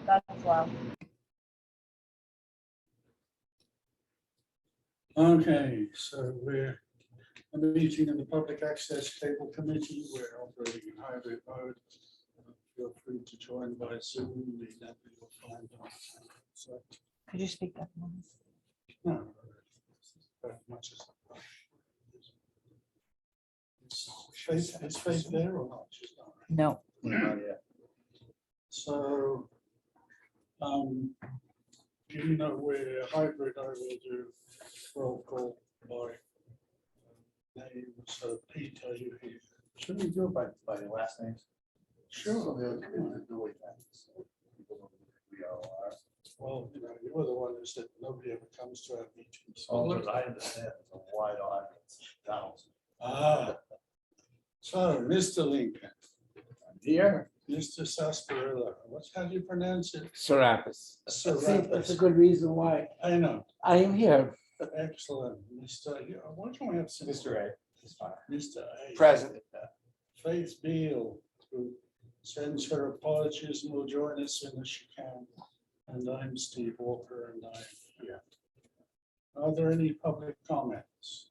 That's loud. Okay, so we're a meeting of the Public Access Cable Committee. We're operating in hybrid mode. Feel free to join by Zoom. The number you'll find on. So, Could you speak up? no, very much as is Faith there or not? She's not. No. Not yet. So, you know, we're hybrid. I will do roll call by name. So, Pete, are you here? Shouldn't we do it by your last names? Sure. So the other committee do it then, so people know who we are. Well, you know, you're the one who said nobody ever comes to our meetings. Oh, but I understand, it's a wide audience, thousands. Ah. So, Mr. Lincoln, I'm here. Mr. Sarsaparilla, how do you pronounce it? Serapis. Serapis. That's a good reason why I know. I am here. Excellent. Mr. Why don't we have some? Mr. A, it's fine. Mr. A. Present. Faith Beal, who sends her apologies and will join us as soon as she can. And I'm Steve Walker, and I'm here. Are there any public comments?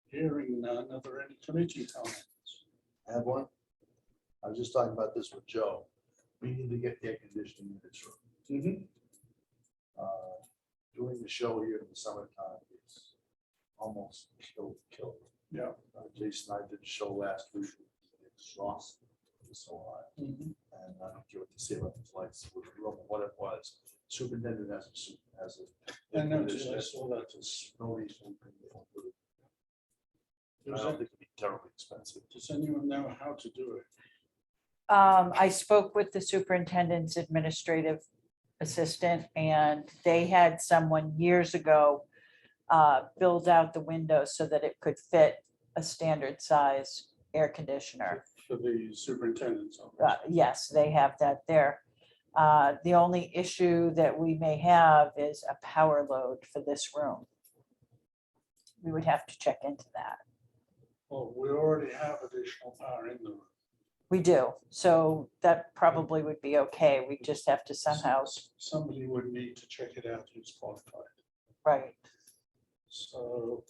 Hearing none. Are there any committee comments? I have one. I was just talking about this with Joe. We need to get air conditioning in this room. Doing the show here in the summertime is almost killed. Yeah. Jason and I did a show last week. It's Ross. It was so hot. Mhm. And I don't care what to say about the flights, what it was. Superintendent has a. I noticed, I saw that. No reason. I Does don't think it'd be terribly expensive. anyone know how to do it? I spoke with the superintendent's administrative assistant, and they had someone years ago build out the windows so that it could fit a standard size air conditioner. For the superintendent's office? Yes, they have that there. The only issue that we may have is a power load for this room. We would have to check into that. Well, we already have additional power in the room. We do, so that probably would be okay. We just have to somehow, Somebody would need to check it out who's qualified. right. So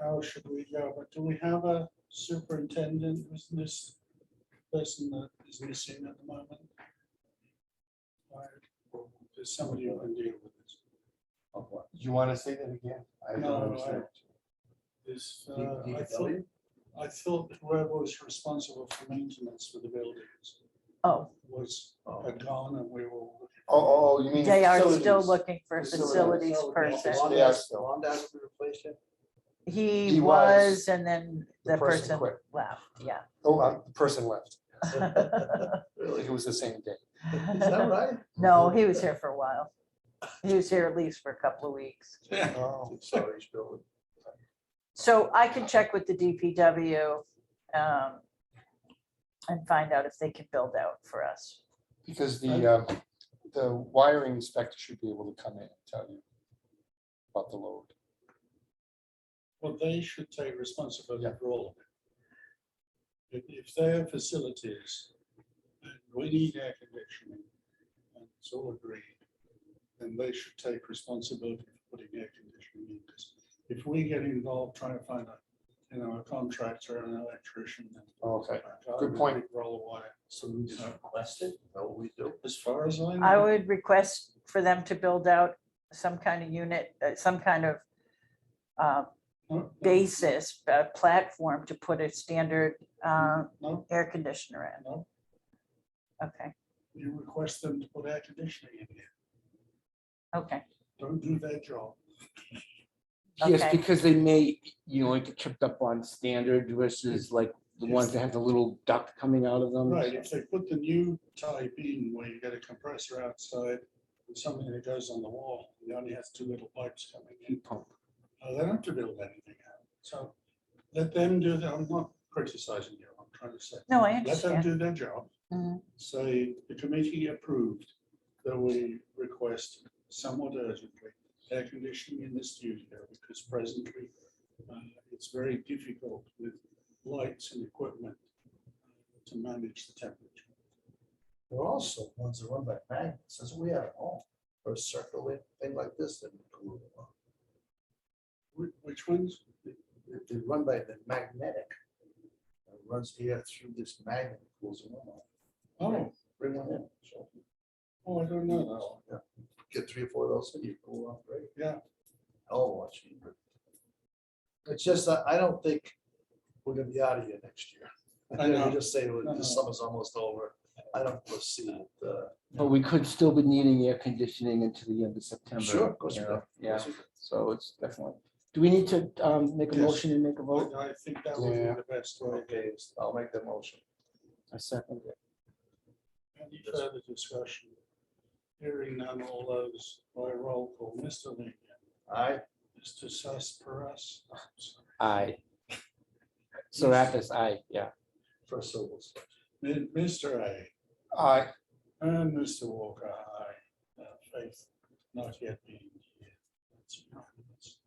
how should we go? But do we have a superintendent? Isn't this person that is missing at the moment? Or there's somebody who can deal with this. You want to say that again? I No, don't understand. I thought whoever was responsible for maintenance for the buildings Oh, had gone, and we were looking. Oh, you mean. they are still facilities. looking for a facilities person. They are still. Londas will be replaced yet? He He was, was. and then The the person person quit. left, yeah. Oh, the person left. Really? It was the same day. Is that right? No, he was here for a while. He was here at least for a couple of weeks. Oh, Sorry, Bill. So I can check with the DPW and find out if they can build out for us. because the wiring inspector should be able to come in and tell you about the load. Well, they should take responsibility for all of it. If their facilities, and we need air conditioning, and it's all agreed, then they should take responsibility for putting air conditioning in. Because if we get involved trying to find a contractor and an electrician. then Okay, I'll good point. Roll a wire. So we just request it, know what we do? As far as I know. I would request for them to build out some kind of unit, some kind of No, basis, platform to put a standard No, air conditioner in. no, Okay, you request them to put air conditioning in here. okay. Don't do their job. Yes, Okay. because they may, like get tripped up on standard versus like the ones that have the little duct coming out of them. Right, if they put the new type in where you get a compressor outside with something that goes on the wall, it only has two little pipes coming in. Heat pump. They don't have to build anything out. So let them do that. I'm not criticizing you. I'm trying to say. No, I Let them understand. do their job. Mhm. Say the committee approved that we request somewhat urgently air conditioning in the studio because presently it's very difficult with lights and equipment to manage the temperature. There are also ones that run by magnets, as we have at home, or a circle thing like this that. Which ones? They run by the magnetic. It runs here through this magnet, pulls them on. Oh, Bring one in. So, oh, I don't know yeah. Get 3 or 4 of those, and you pull off, right? that. Yeah, Oh, watch cheaper. It's just that I don't think we're gonna be out of here next year. I know. We just say No, no. the summer's almost over. I don't foresee it. But we could still be needing air conditioning until the end of September. Sure, of course you we know, do. Of Yeah, course we do. so it's definitely, do we need to make a Yes. motion and make a vote? I think that would Yeah. be the best way. Okay, I'll make the motion. I second it. Any further discussion? Hearing none, all those by roll call. Mr. Lincoln, Aye. Mr. Sarsaparras. Aye. Serapis, aye, yeah. First syllables. Mr. A. Aye. And Mr. Walker, aye. Faith not yet being here. That's unanimous.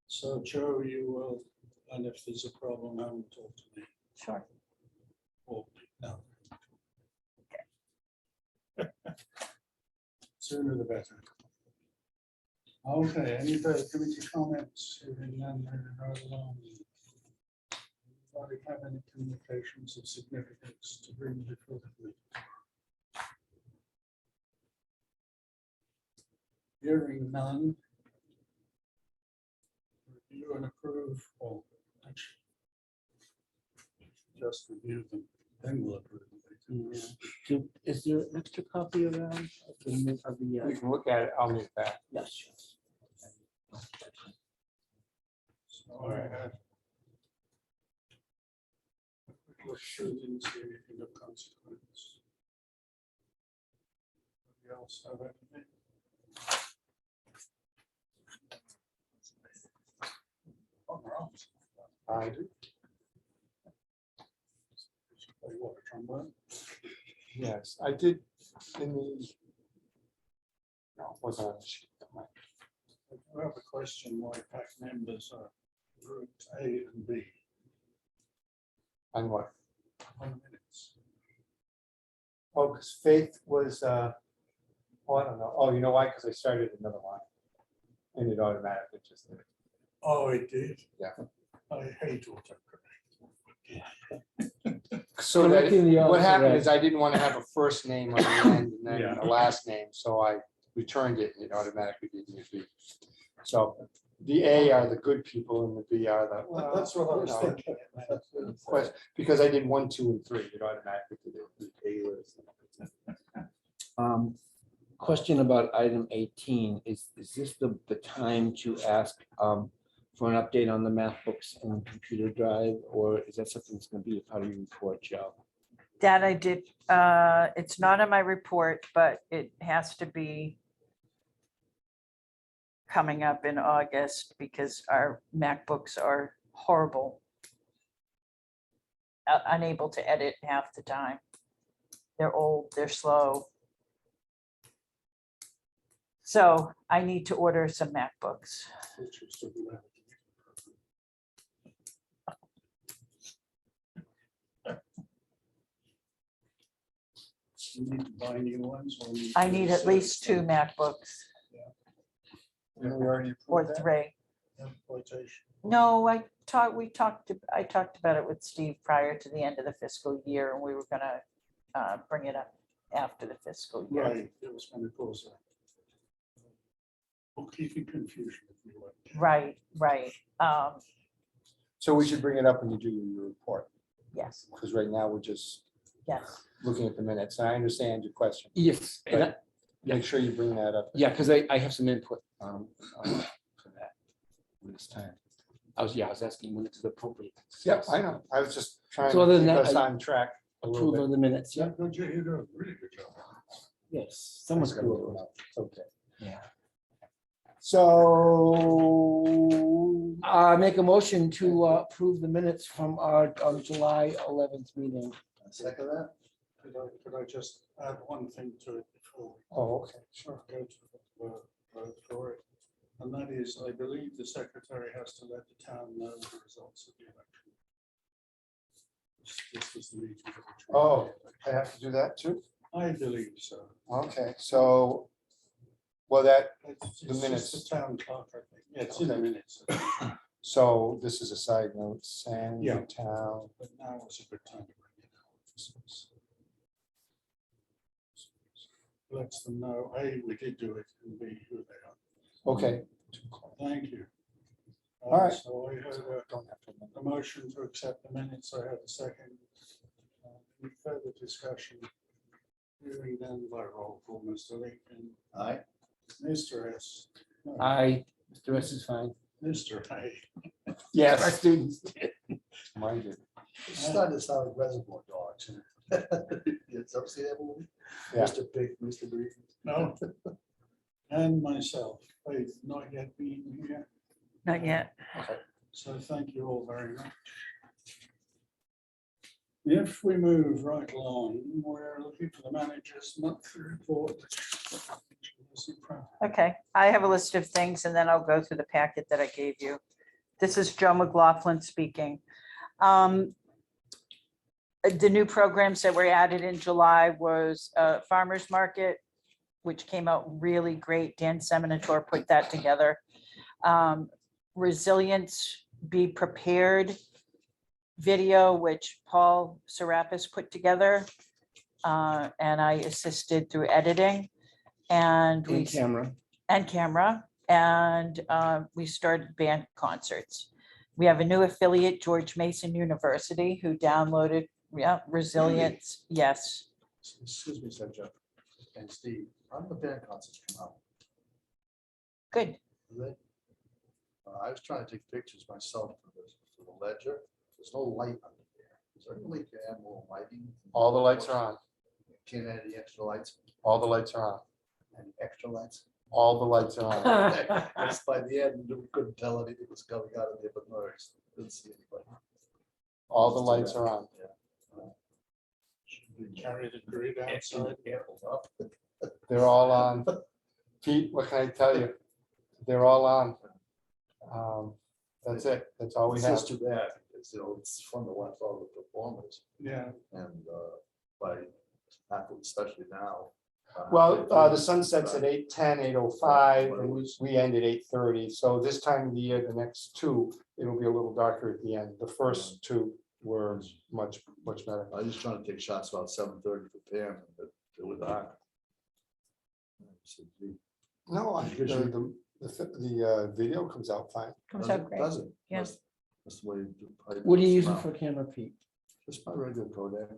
So Joe, you will, and if there's a problem, I will talk to me. Sure. Or, no. Sooner the better. Okay, any further committee comments? Hearing none, moving right along. Anybody have any communications of significance to bring before the committee? Hearing none. Review and approve, or actually, just review them, then we'll approve them. Is there an extra copy around of the, We can look at it. I'll need that. yes. So I had. Didn't see anything of consequence. Anybody else have anything? Oh, no. I do. Play what, a trombone? Yes, I did in the. No, it wasn't on the sheet. Never mind. I do have a question why PAC members are grouped A and B On what? on minutes. Oh, because Faith was, oh, I don't know. Oh, you know why? Because I started another line. And it automatically just did it. Oh, it did? Yeah. I hate autocorrect. So that, Correcting the what happened autocorrect. is I didn't want to have a first name on the end and then Yeah. a last name, so I returned it and it automatically gave me a B. So the A are the good people and the B are the. Well, that's what I was you know, thinking. Because I did 1, 2, and 3, it automatically did it. Question about item 18, is this the time to ask for an update on the math books and computer drive, or is that something that's gonna be a part of your report, Joe? That I did, it's not on my report, but it has to be coming up in August because our MacBooks are horrible. Unable to edit half the time. They're old, they're slow. So I need to order some MacBooks. Which is to be done. You need to buy new ones. Or you I need at least 2 MacBooks And we already or approved that? 3. Quotation. No, I talked about it with Steve prior to the end of the fiscal year, and we were gonna bring it up after the fiscal year. Right, it was going to cause a bookkeeping confusion if you like. Right. So we should bring it up when you do your report, Yes, because right now we're just yes. looking at the minutes. I understand your question. Yes, and I- Make sure you bring that up. yeah, because I have some input for that this time. I was asking when it's appropriate. Yep, I know. I was just trying So other to than keep that, us I- on track a little Approve bit. of the minutes, yeah, Yeah, good, you do a really good job. yes, someone's Someone's gonna gonna do do it. it. Okay. Yeah. So. Make a motion to approve the minutes from our July 11th meeting. Second that? Could I just add one thing to it before Oh, okay. we go to vote for it? And that is, I believe the secretary has to let the town know the results of the election. This was the meeting. Oh, I have to do that too? I believe so. Okay, so, well, that, It's The just minutes. The town clerk, I think. Yeah, it's in the Okay. minutes. so this is a side note, Sand Yeah. Town. But now is a good time to bring it out. Lets them know, A, we did do it, and B, who they are. Okay. Thank you. All right. So I heard Don't have to remember. a motion to accept the minutes. I had a second. Any further discussion? Hearing none by roll call, Mr. Lincoln, Aye. Mr. S. no, Aye, Mr. S is fine. Mr. A. Yes, our students. Mine did. It's starting to sound like Reservoir Dogs. It's up, see that movie? Yeah. Mr. Big, Mr. Green. No. And myself, Faith, not yet being here. Not yet. So thank you all very much. If we move right along, we're looking for the manager's monthly report. which is in front. Okay, I have a list of things and then I'll go through the packet that I gave you. This is Joe McLaughlin speaking. The new programs that were added in July was Farmers Market, which came out really great. Dan Seminator put that together. Resilience, Be Prepared video, which Paul Serapis put together. And I assisted through editing. And In camera. camera, and we started band concerts. We have a new affiliate, George Mason University, who downloaded, Resilience, yes. Excuse me, said Jeff. And Steve, how did the band concerts come out? Good. Did they? I was trying to take pictures myself for the ledger. There's no light under there. Is there any way to add more lighting? All the lights are on. Can't add any extra lights? All the lights are on. Any extra lights? All the lights are on. Just by the end, we couldn't tell anything was coming out of there, but noise. Didn't see anybody. All the lights are on. Should we carry the grid outside? They're all on. Pete, what can I tell you? They're all on. That's it. That's all we It's have. just too bad, because, it's fun to watch all the performers Yeah, and, by, especially now. Well, the sun sets at 8:10, 8:05, and we end at 8:30. So this time of the year, the next two, it'll be a little darker at the end. The first two were much better. I was just trying to take shots about 7:30 for Pam, but it was dark. So, gee, No, Because the video comes out fine. Comes does out it? great. Does it? Yeah. That's the way. What are you using for camera, Pete? Just my regular Kodak.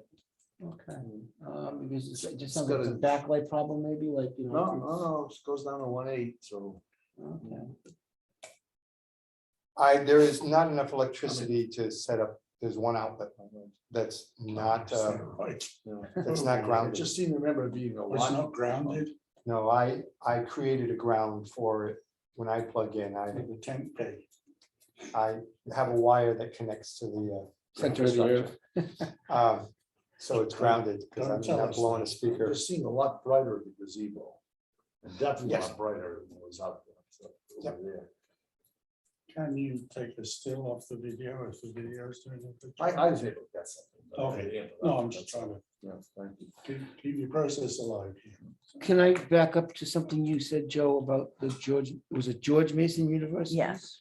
Okay. Because it just It's sounds like it's a got backlight problem, maybe like, you No, know. no, it goes down to 1.8, so. Okay. There is not enough electricity to set up. There's one outlet that's not, right. that's not I grounded. just seem to remember it being a It's lot. not grounded, No, I created a ground for it. When I plug in, the tent peg. I have a wire that connects to the Center of the earth. infrastructure. So it's grounded because Don't I'm tell not us blowing a that. speaker. It seemed a lot brighter at the gazebo. And definitely a Yes. lot brighter than it was out there. So, Yep. over there. Can you take a still off the video if the video is doing it? I was able to get something. but I Okay. didn't, but No, I'm just that's- trying to Yeah, thank you. keep your process alive here. Can I back up to something you said, Joe, about the was it George Mason University? Yes.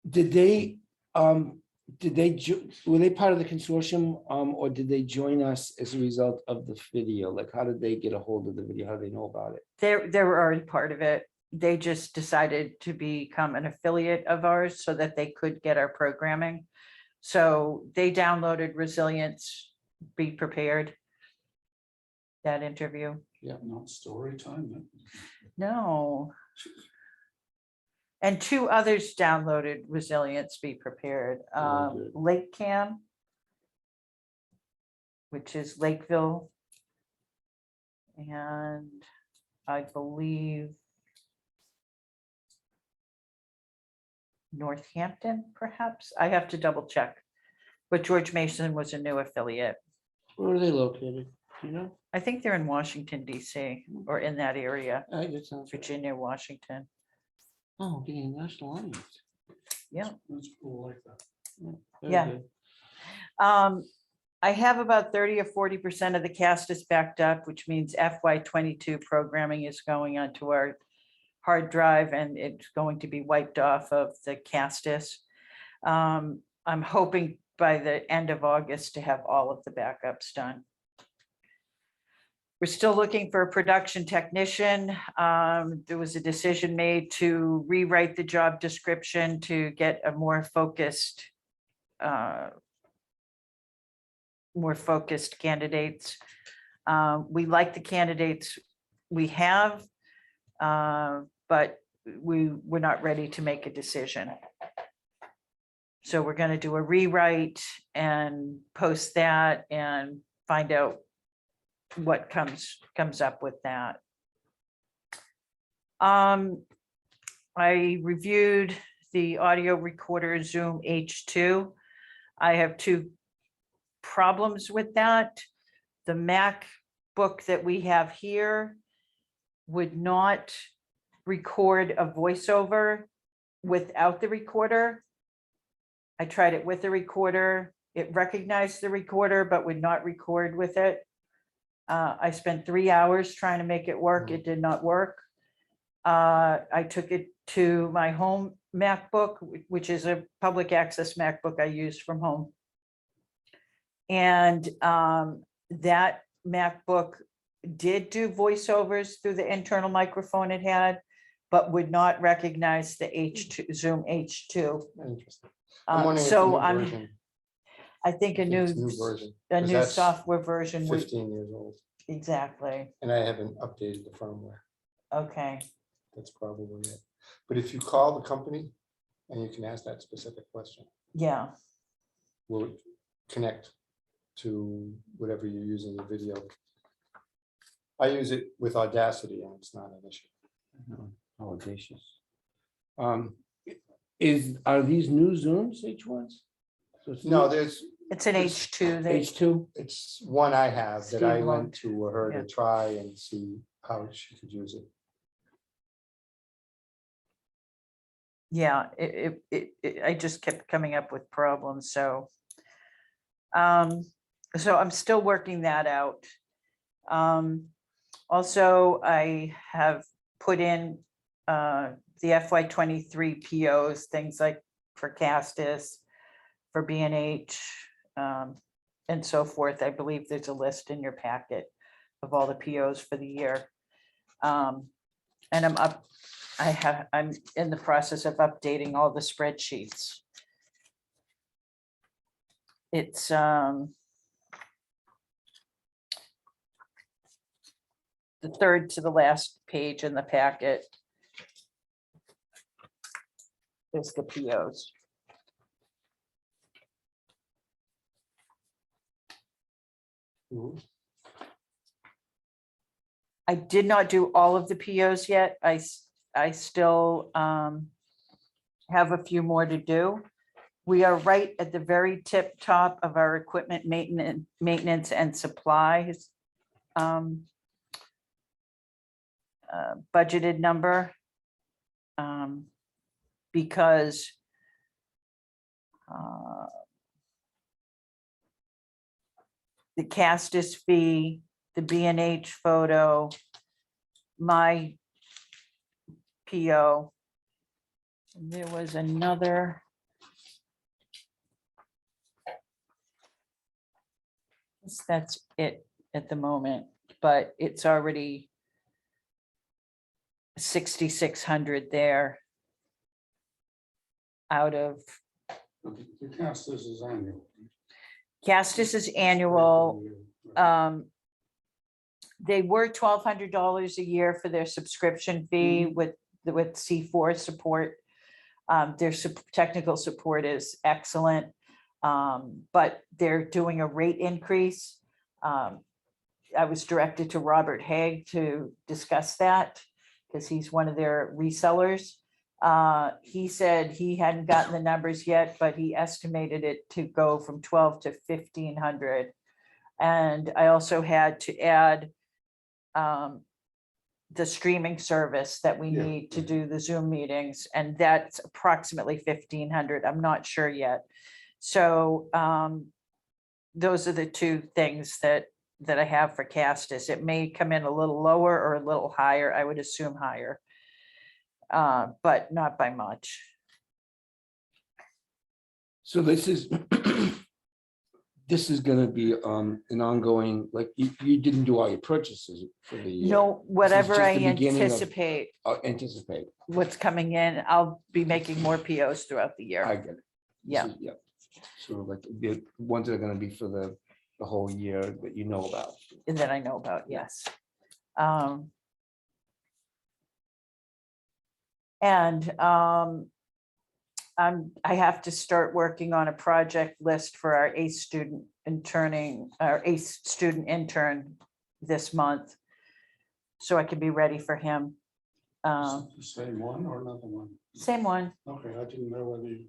Did they, were they part of the consortium, or did they join us as a result of the video? Like, how did they get a hold of the video? How do they know about it? They were already part of it. They just decided to become an affiliate of ours so that they could get our programming. So they downloaded Resilience, Be Prepared. That interview. Not story time. then. No. And two others downloaded Resilience, Be Prepared. good. Lake Cam, which is Lakeville. And I believe Northampton, perhaps. I have to double check. But George Mason was a new affiliate. Where are they located? Do you know? I think they're in Washington, DC, or in that area, That sounds right. Virginia, Washington. Oh, getting a national audience. Yeah. That's cool like that. Very Yeah. good. I have about 30 or 40% of the Castus backed up, which means FY22 programming is going onto our hard drive and it's going to be wiped off of the Castus. I'm hoping by the end of August to have all of the backups done. We're still looking for a production technician. There was a decision made to rewrite the job description to get a more focused candidates. We like the candidates we have, but we're not ready to make a decision. So we're going to do a rewrite and post that and find out what comes up with that. I reviewed the audio recorder Zoom H2. I have two problems with that. The MacBook that we have here would not record a voiceover without the recorder. I tried it with the recorder. It recognized the recorder, but would not record with it. I spent 3 hours trying to make it work. It did not work. I took it to my home MacBook, which is a public access MacBook I use from home. And that MacBook did do voiceovers through the internal microphone it had, but would not recognize the H2 Zoom H2. Interesting. I'm wondering if the So new I'm, version- I think a if new it's version, a 'cause new that's software version would 15 years old, exactly. and I haven't updated the firmware. Okay. That's probably it. But if you call the company and you can ask that specific question, Yeah. will it connect to whatever you're using the video? I use it with Audacity and it's not an issue. Oh, audacious. Are these new Zooms, H1s? So it's No, new- there's, It's an H2. They, H2? it's one I have that I Steve went Long. to her Yeah. to try and see how she could use it. yeah, I just kept coming up with problems. So I'm still working that out. Also, I have put in the FY23 POs, things like for Castus, for B&H, and so forth. I believe there's a list in your packet of all the POs for the year. And I'm in the process of updating all the spreadsheets. It's the third to the last page in the packet is the POs. Mhm. I did not do all of the POs yet. I still have a few more to do. We are right at the very tip top of our equipment maintenance and supplies budgeted number, because the Castus fee, the B&H photo, my PO. And there was another. Guess that's it at the moment, but it's already 6,600 there out of The cast this is annual. Castus is annual. They were $1,200 a year for their subscription fee with C4 support. Their technical support is excellent, but they're doing a rate increase. I was directed to Robert Haig to discuss that because he's one of their resellers. He said he hadn't gotten the numbers yet, but he estimated it to go from 12 to 1,500. And I also had to add the streaming service that we Yeah. need to do the Zoom meetings, and that's approximately 1,500. I'm not sure yet. So those are the two things that I have for Castus. It may come in a little lower or a little higher. I would assume higher. But not by much. So this is, this is gonna be an ongoing, like, you didn't do all your purchases for the year. No, whatever just I the beginning of- anticipate Anticipate, what's coming in, I'll be making more POs throughout the I year. get it. This Yeah, is- Yeah. So like the ones that are gonna be for the whole year that you know about. and that I know about, yes. And I have to start working on a project list for our ACE student interning, our ACE student intern this month. So I can be ready for him. Is it the same one or another one? Same one. Okay, I didn't know whether you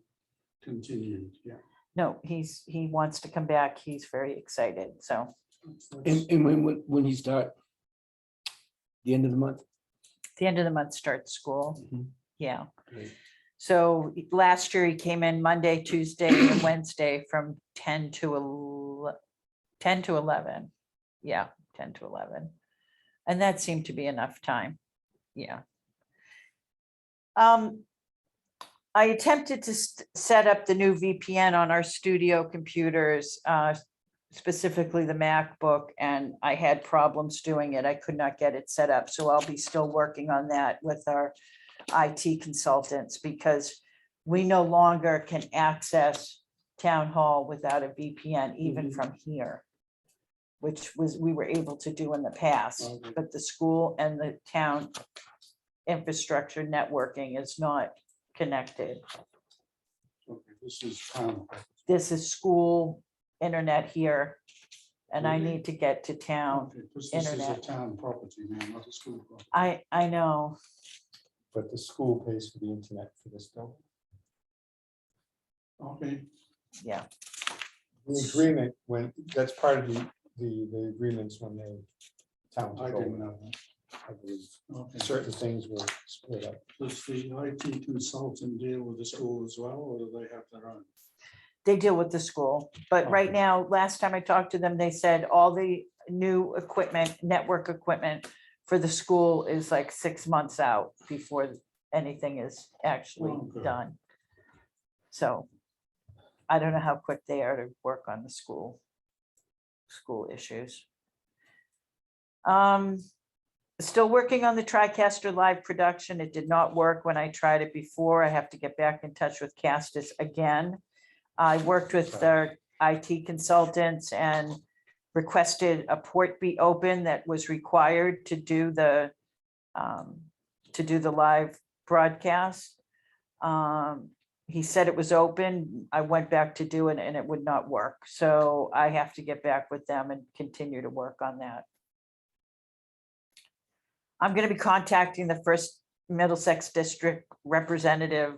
continued, yeah. No, he wants to come back. He's very excited. So And when he start? The end of the month? the end of the month starts school. Mhm. Yeah. Great. So last year he came in Monday, Tuesday, and Wednesday from 10 to 11. Yeah, 10 to 11. And that seemed to be enough time. Yeah. I attempted to set up the new VPN on our studio computers, specifically the MacBook, and I had problems doing it. I could not get it set up. So I'll be still working on that with our IT consultants, because we no longer can access town hall without a VPN, even from here, which we were able to do in the past, Okay. but the school and the town infrastructure networking is not connected. Okay, this is town. This is school internet here, and I Really? need to get to town. Okay, because this is a internet. town property now, not a school property. I know, But the school pays for the internet for this building. Okay, yeah. The agreement, when, that's part of the agreements when they town. I didn't know that. I believe Okay. certain things were split up. Does the IT consultant deal with the school as well, or do they have their own? They deal with the school, but right Okay. now, last time I talked to them, they said all the new equipment, network equipment for the school is like 6 months out before anything is actually Oh, good. done. So I don't know how quick they are to work on the school issues. Still working on the Tricaster live production. It did not work when I tried it before. I have to get back in touch with Castus again. I worked with their IT consultants and requested a port be open that was required to do the live broadcast. He said it was open. I went back to do it and it would not work. So I have to get back with them and continue to work on that. I'm going to be contacting the first Middlesex District representative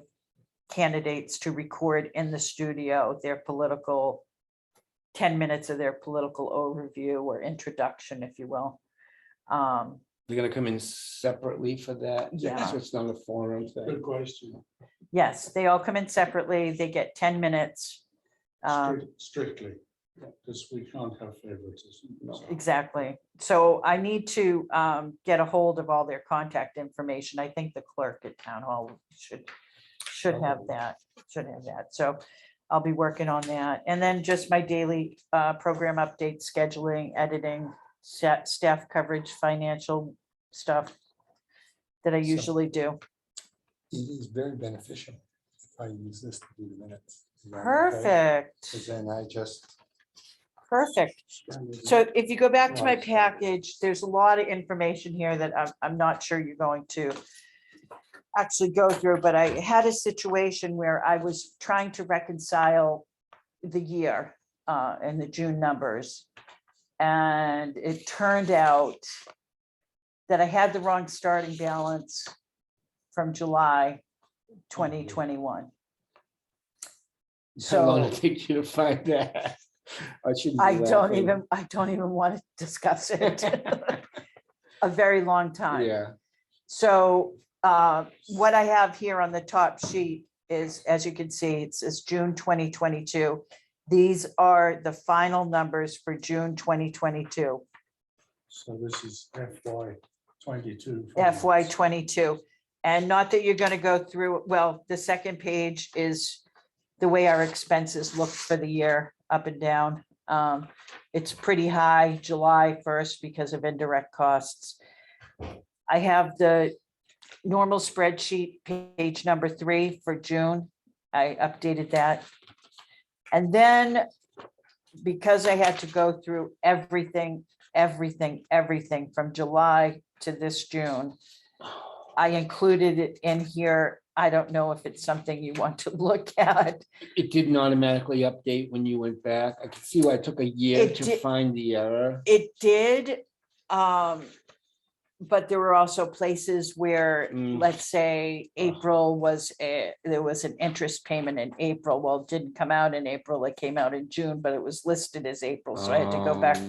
candidates to record in the studio their political, 10 minutes of their political overview or introduction, if you will. They're gonna come in separately for that? Yeah. So it's not a forum thing? Good question. Yes, they all come in separately. They get 10 minutes. Strictly, because we can't have favoritism. No. so. Exactly. So I need to get a hold of all their contact information. I think the clerk at Town Hall should have that, So I'll be working on that. And then just my daily program updates, scheduling, editing, staff coverage, financial stuff that I So- usually do. It is very beneficial if I use this to do the minutes. Is that okay? Perfect, Because then I just. perfect. So if you go back to my package, there's a lot of information here that I'm not sure you're going to actually go through, but I had a situation where I was trying to reconcile the year and the June numbers. And it turned out that I had the wrong starting balance from July 2021. How long So did it take you to find that? shouldn't be I don't laughing. even want to discuss it. A very long time. Yeah, So what I have here on the top sheet is, as you can see, it says June 2022. These are the final numbers for June 2022, So this is FY 22. FY 22. And not that you're gonna go through, well, the second page is the way our expenses look for the year, up and down. It's pretty high July 1st because of indirect costs. I have the normal spreadsheet, page number 3 for June. I updated that. And then, because I had to go through everything from July to this June, I included it in here. I don't know if it's something you want to look at. It didn't automatically update when you went back. I can see why it took a year It to did- find the error. It did, but there were also places where, Mm. let's say, April there was an interest payment in April. Well, it didn't come out in April, it came out in June, but it was listed as April, so I had to go back.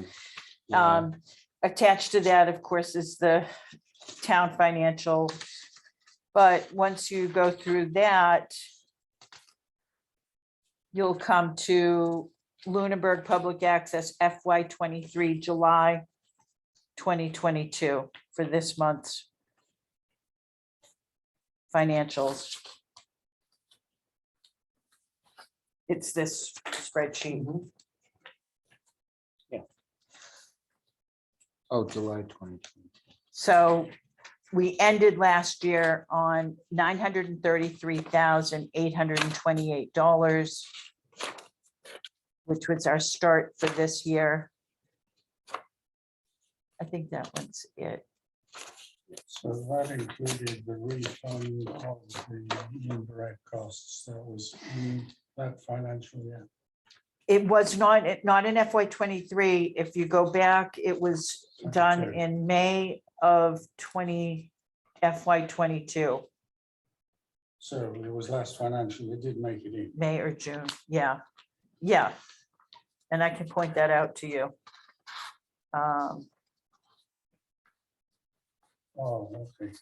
Yeah. Attached to that, of course, is the town financial. But once you go through that, you'll come to Lunenburg Public Access FY 23, July 2022 for this month's financials. It's this spreadsheet. Oh, July 2020. So we ended last year on $933,828, which was our start for this year. I think that one's it. So that included the refund of the indirect costs that was in that financial year. It was not in FY 23. If you go back, it was done 22. in May of FY 22, So it was last financial, it did make it in. May or June. Yeah, yeah. And I can point that out to you. Oh, okay.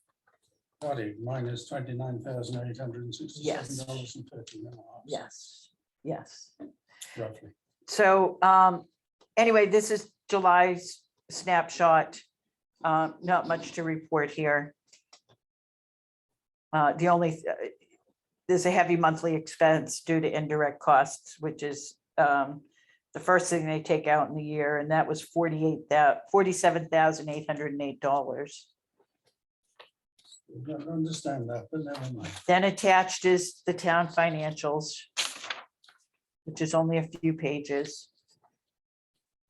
Got it, minus $29,867.30. Yes, yes. Roughly. So anyway, this is July's snapshot. Not much to report here. The only, there's a heavy monthly expense due to indirect costs, which is the first thing they take out in the year, and that was $47,808. I don't understand that, but never mind. Then attached is the town financials, which is only a few pages.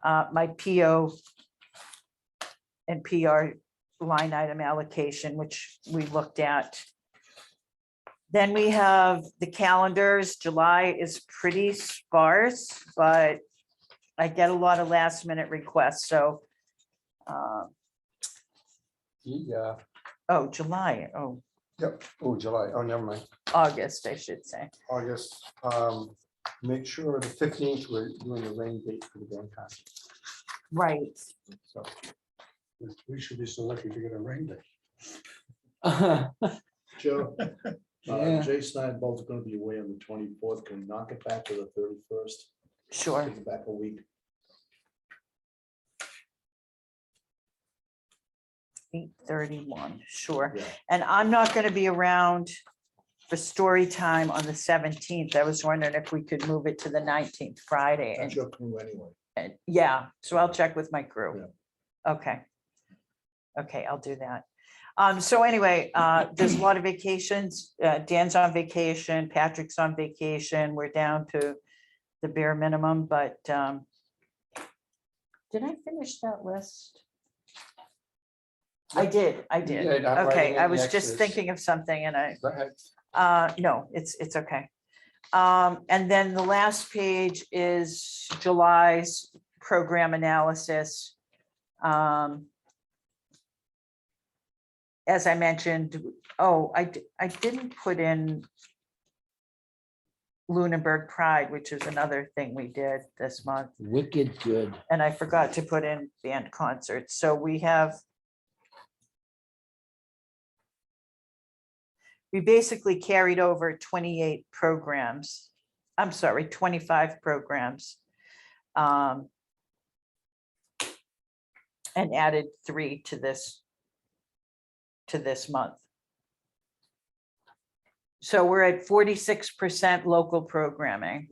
My PO and PR line item allocation, which we looked at. Then we have the calendars. July is pretty sparse, but I get a lot of last minute requests, so. Yeah, Oh, July, oh, yep, oh, July, oh, never mind, August, I should say. August. Make sure the 15th, we're doing the rain date for the band concert. Right. So, We should be so lucky to get a rain day. Joe, Yeah. Jason and I both gonna be away on the 24th. Can we knock it back to the 31st? Sure. Take it back a week. 8:31, sure. Yeah. And I'm not gonna be around for story time on the 17th. I was wondering if we could move it to the 19th, Friday. That's your crew anyway. And yeah, so I'll check with my crew. Okay. Okay, I'll do that. So anyway, there's a lot of vacations. Dan's on vacation, Patrick's on vacation. We're down to the bare minimum, but did I finish that list? I did. Yeah, not writing Okay, it I in was the just Exodus. thinking of something and I, go ahead. no, it's okay. And then the last page is July's program analysis. As I mentioned, I didn't put in Lunenburg Pride, which is another thing we did this month. Wicked good. And I forgot to put in band concerts. So we basically carried over 28 programs. I'm sorry, 25 programs. And added 3 to this month. So we're at 46% local programming.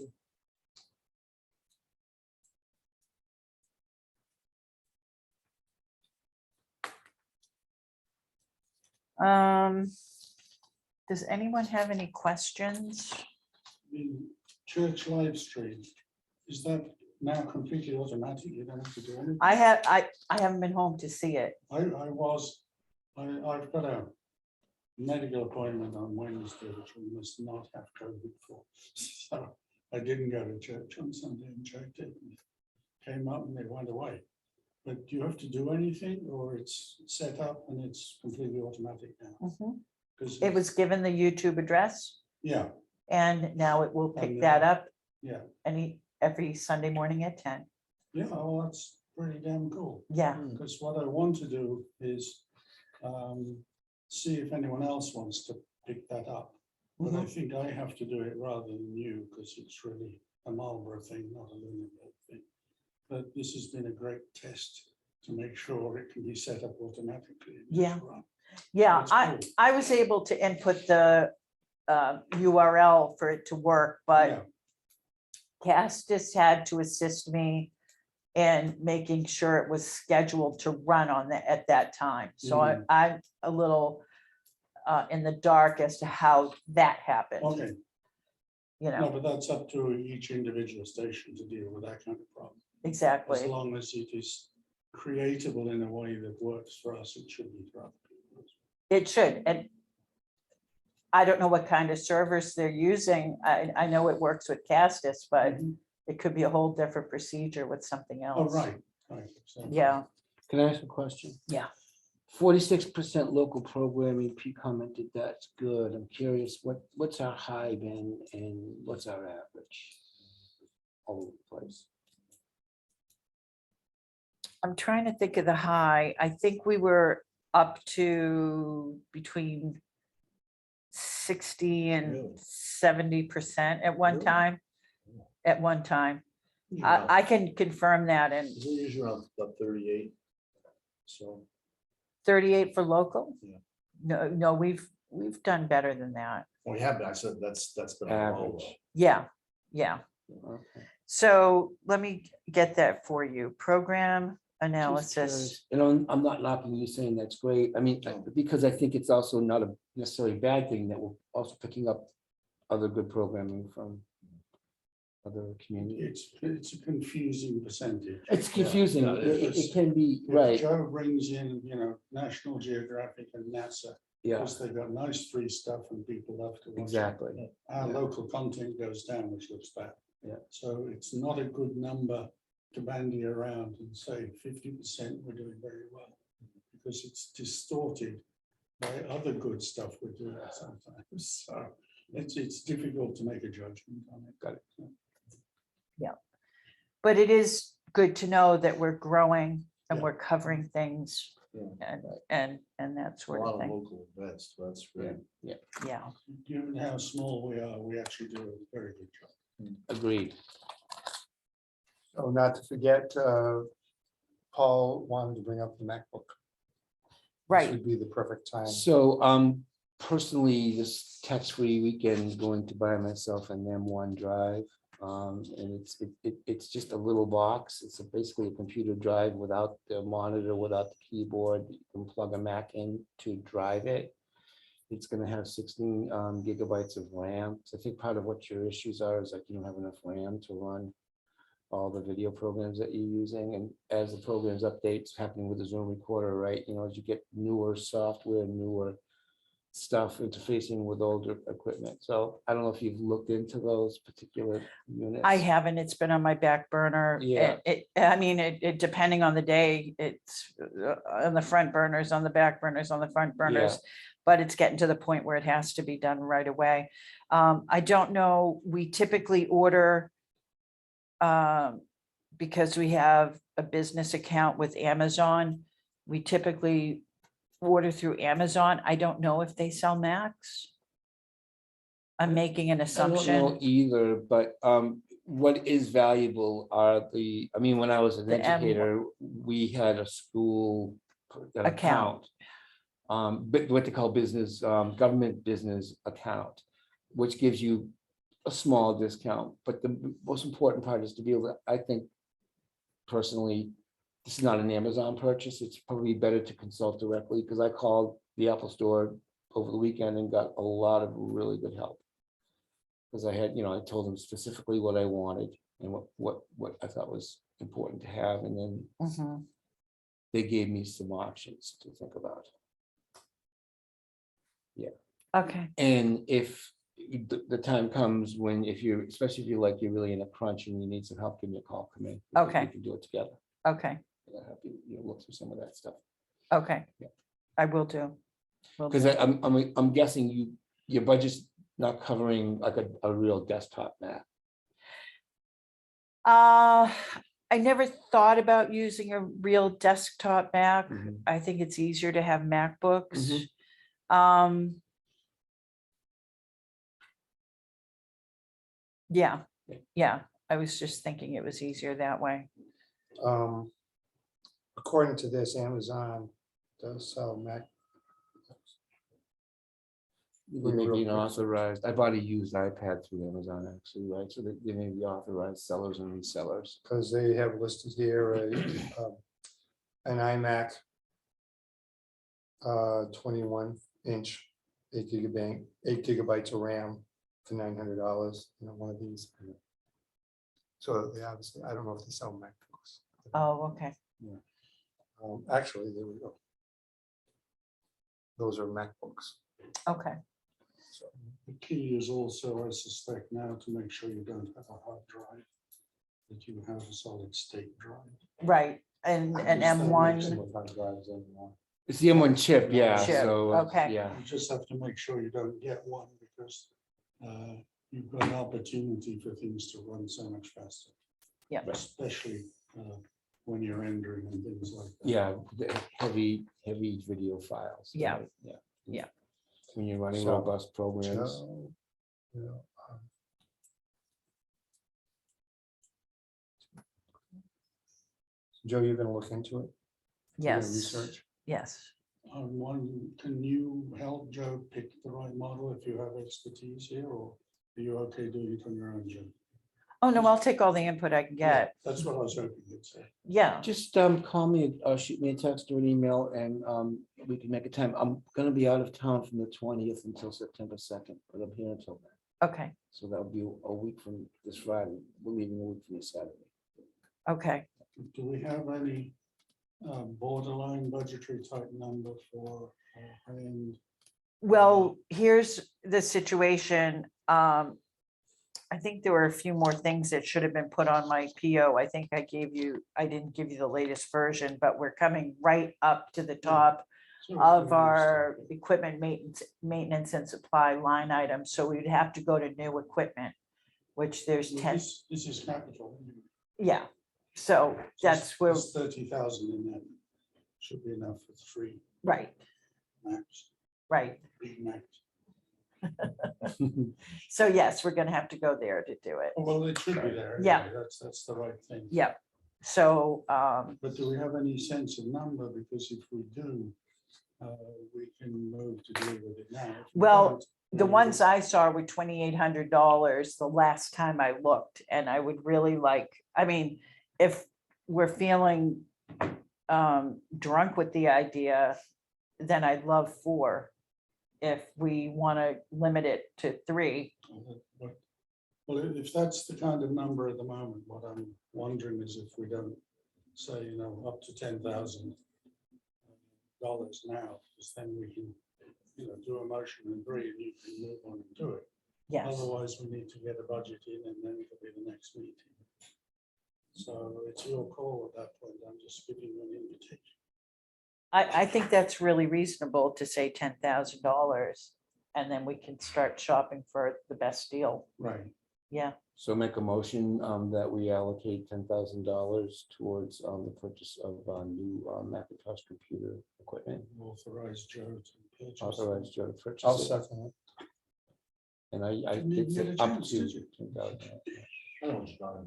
Does anyone have any questions? The church live stream, is that now completely automatic? You don't have to do anything? I haven't been home to see it. I've got a medical appointment on Wednesday, which we must not have COVID for. So I didn't go to church on Sunday and checked it. And came up and they went away. But do you have to do anything, or it's set up and it's completely automatic now? Because It was given the YouTube address yeah, and now it will pick And, that up yeah, every Sunday morning at 10. yeah. Well, that's pretty damn cool. Yeah, Because what I want to do is see if anyone else wants to pick that up. But I think I have to do it rather than you, because it's really a Marlborough thing, not a Lunenburg thing. But this has been a great test to make sure it can be set up automatically. and just Yeah. run. yeah. That's cool. I was able to input the URL for it to work, but Yeah, Castis had to assist me in making sure it was scheduled to run on at that time. So I'm a little in the dark as to how that happened, okay. you No, know, but that's up to each individual station to deal with that kind of problem. As exactly. long as it is creatable in a way that works for us, it should be for other people. It should, and I don't know what kind of servers they're using. I know it works with Castis, but Mhm. it could be a whole different procedure with something Oh, else. right. So- Yeah, Can I ask a question? yeah. 46% local programming, P commented, that's good. I'm curious, what's our high been and what's our average? All over the place. I'm trying to think of the high. I think we were up to between 60 and Really? 70% at one Really? time. At one time. I can confirm that, and It's usually around about 38. So, 38 for local? Yeah. No, we've done better than that. well, we have been, I said, that's been a roll. Average. Yeah. Okay. So let me get that for you. Program Just analysis. curious. And I'm not knocking you saying that's great. I mean, because I think it's also not a necessarily bad thing that we're also picking up other good programming from other communities. It's a confusing percentage. It's confusing. yeah, It can be, If right, Joe brings in, National Geographic and NASA, yeah, because they've got nice free stuff and people love to watch it. exactly. Our Yeah. local content goes down, which looks bad. Yeah. So it's not a good number to bandy around and say 50% we're doing very well, because it's distorted by other good stuff we're doing sometimes. So it's difficult to make a judgment on it. Got it. But it is good to know that we're growing and Yeah. we're covering things Yeah. and that A sort lot of of thing. local events, that's great. Yeah. Given how small we are, we actually do a very good job. Agreed. So not to forget, Paul wanted to bring up the MacBook. This Right. would be the perfect time. So, personally, this tax-free weekend is going to buy myself an M1 drive. And it's just a little box. It's basically a computer drive without the monitor, without the keyboard. You can plug a Mac in to drive it. It's gonna have 16 gigabytes of RAM. So I think part of what your issues are is like you don't have enough RAM to run all the video programs that you're using. And as the programs update, it's happening with the Zoom recorder, right? As you get newer software, newer stuff interfacing with older equipment. So I don't know if you've looked into those particular units. I haven't. It's been on my back burner. Yeah. It depending on the day, it's on the front burners, on the back burners, on the front burners. But it's getting to the point where it has to be done right away. I don't know, we typically order because we have a business account with Amazon. We typically order through Amazon. I don't know if they sell Macs. I'm making an I don't know assumption. either, but what is valuable are I mean, when I was an The M1. educator, we had a school account. But what they call business, government business account, which gives you a small discount. But the most important part is to be able to, I think personally, this is not an Amazon purchase. It's probably better to consult directly, because I called the Apple store over the weekend and got a lot of really good help. Because I had, I told them specifically what I wanted and what I thought was important to have, and then Mhm. they gave me some options to think about. Okay, And if the time comes when, especially if you're really in a crunch and you need some help, give me a call, come in. Okay. We can do it together. okay, I'll help you, look through some of that stuff. okay. Yeah. I will do. Will Because do. I'm guessing your budget's not covering like a real desktop Mac. I never thought about using a real desktop Mac. Mhm. I think it's easier to have MacBooks. Mhm. Yeah, Yeah. yeah. I was just thinking it was easier that way. According to this, Amazon does sell Mac. They may be an authorized, I bought a used iPad through Amazon actually, right? So they may be authorized sellers and resellers. Because they have listed here an iMac 21-inch, 8 gigabytes of RAM for $900. One of these. So they obviously, I don't know if they sell MacBooks. Oh, okay. Actually, there we go. Those are MacBooks. Okay. So The key is also, I suspect now, to make sure you don't have a hard drive, that you have a solid state drive. Right. And an Just that makes M1. it- hard drives anymore. It's the M1 chip, yeah, Chip, so, okay. yeah. You just have to make sure you don't get one, because you've got an opportunity for things to run so much faster. Yeah. Especially when you're rendering and things like that. Yeah, the heavy video files. Yeah. right? Yeah. Yeah. When you're running So, robust programs. Joe, you know, Joe, you're gonna look into it? You're gonna Yes. Research? Yes. Can you help Joe pick the right model if you have expertise here, or are you okay doing it on your own, Joe? Oh, no, I'll take all the input I can Yeah, get. that's what I was hoping you'd say. Yeah. Just call me or shoot me a text or an email, and we can make a time. I'm gonna be out of town from the 20th until September 2nd, but I'm here until then. Okay. So that'll be a week from this Friday. We're leaving a week from this Saturday. Okay. Do we have any borderline budgetary type number for high-end? Well, here's the situation. I think there were a few more things that should have been put on my PO. I think I didn't give you the latest version, but we're coming right up to the top of our equipment maintenance and supply line item. So we'd have to go to new equipment, which there's 10, This is capital. yeah. So that's where, 30,000 in that should be enough for 3 right, max, right. big max. So yes, we're gonna have to go there to do it. Well, it should be there. Yeah. anyway, That's the right thing. Yep. So, But do we have any sense of number? Because if we do, we can move to deal with it now. If we Well, don't, the then ones I saw were $2,800 the last time I looked, and I would really like, I mean, if we're feeling drunk with the idea, then I'd love 4. If we want to limit it to 3. Well, if that's the kind of number at the moment, what I'm wondering is if we don't say, up to $10,000 now, because then we can, do a motion and agree and you can move on and do it. Yes, Otherwise, we need to get a budget in and then it'll be the next meeting. So it's your call at that point. I'm just giving you an invitation. I think that's really reasonable to say $10,000, and then we can start shopping for the best deal. Right. Yeah, So make a motion that we allocate $10,000 towards the purchase of new Macintosh computer equipment. Authorize Joe to purchase. Authorize Joe to purchase I'll it. second it. And I Didn't even it's get a up chance, to did you? 10,000. I don't know.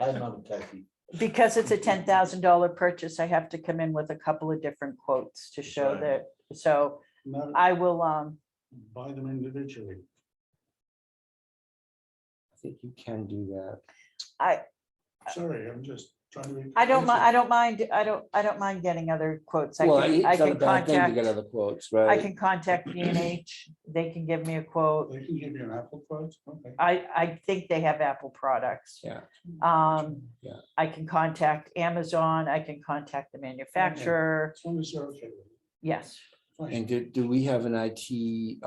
I'm not a techie. Because it's a $10,000 purchase, I have to come in with a couple of different quotes to show right. that, so No, I will, buy them individually. I think you can do that. Sorry, I'm just trying to be. I don't mind, creative. I don't mind getting other quotes. Well, I it's not a can bad thing to get contact, other quotes, I right? can contact B&H, they can give me a quote. They can give you an Apple quote, okay. I think they have Apple products. Yeah. Yeah. I can contact Amazon, I can contact the manufacturer, As long as you're okay with it. yes. Fine. And do we have an IT,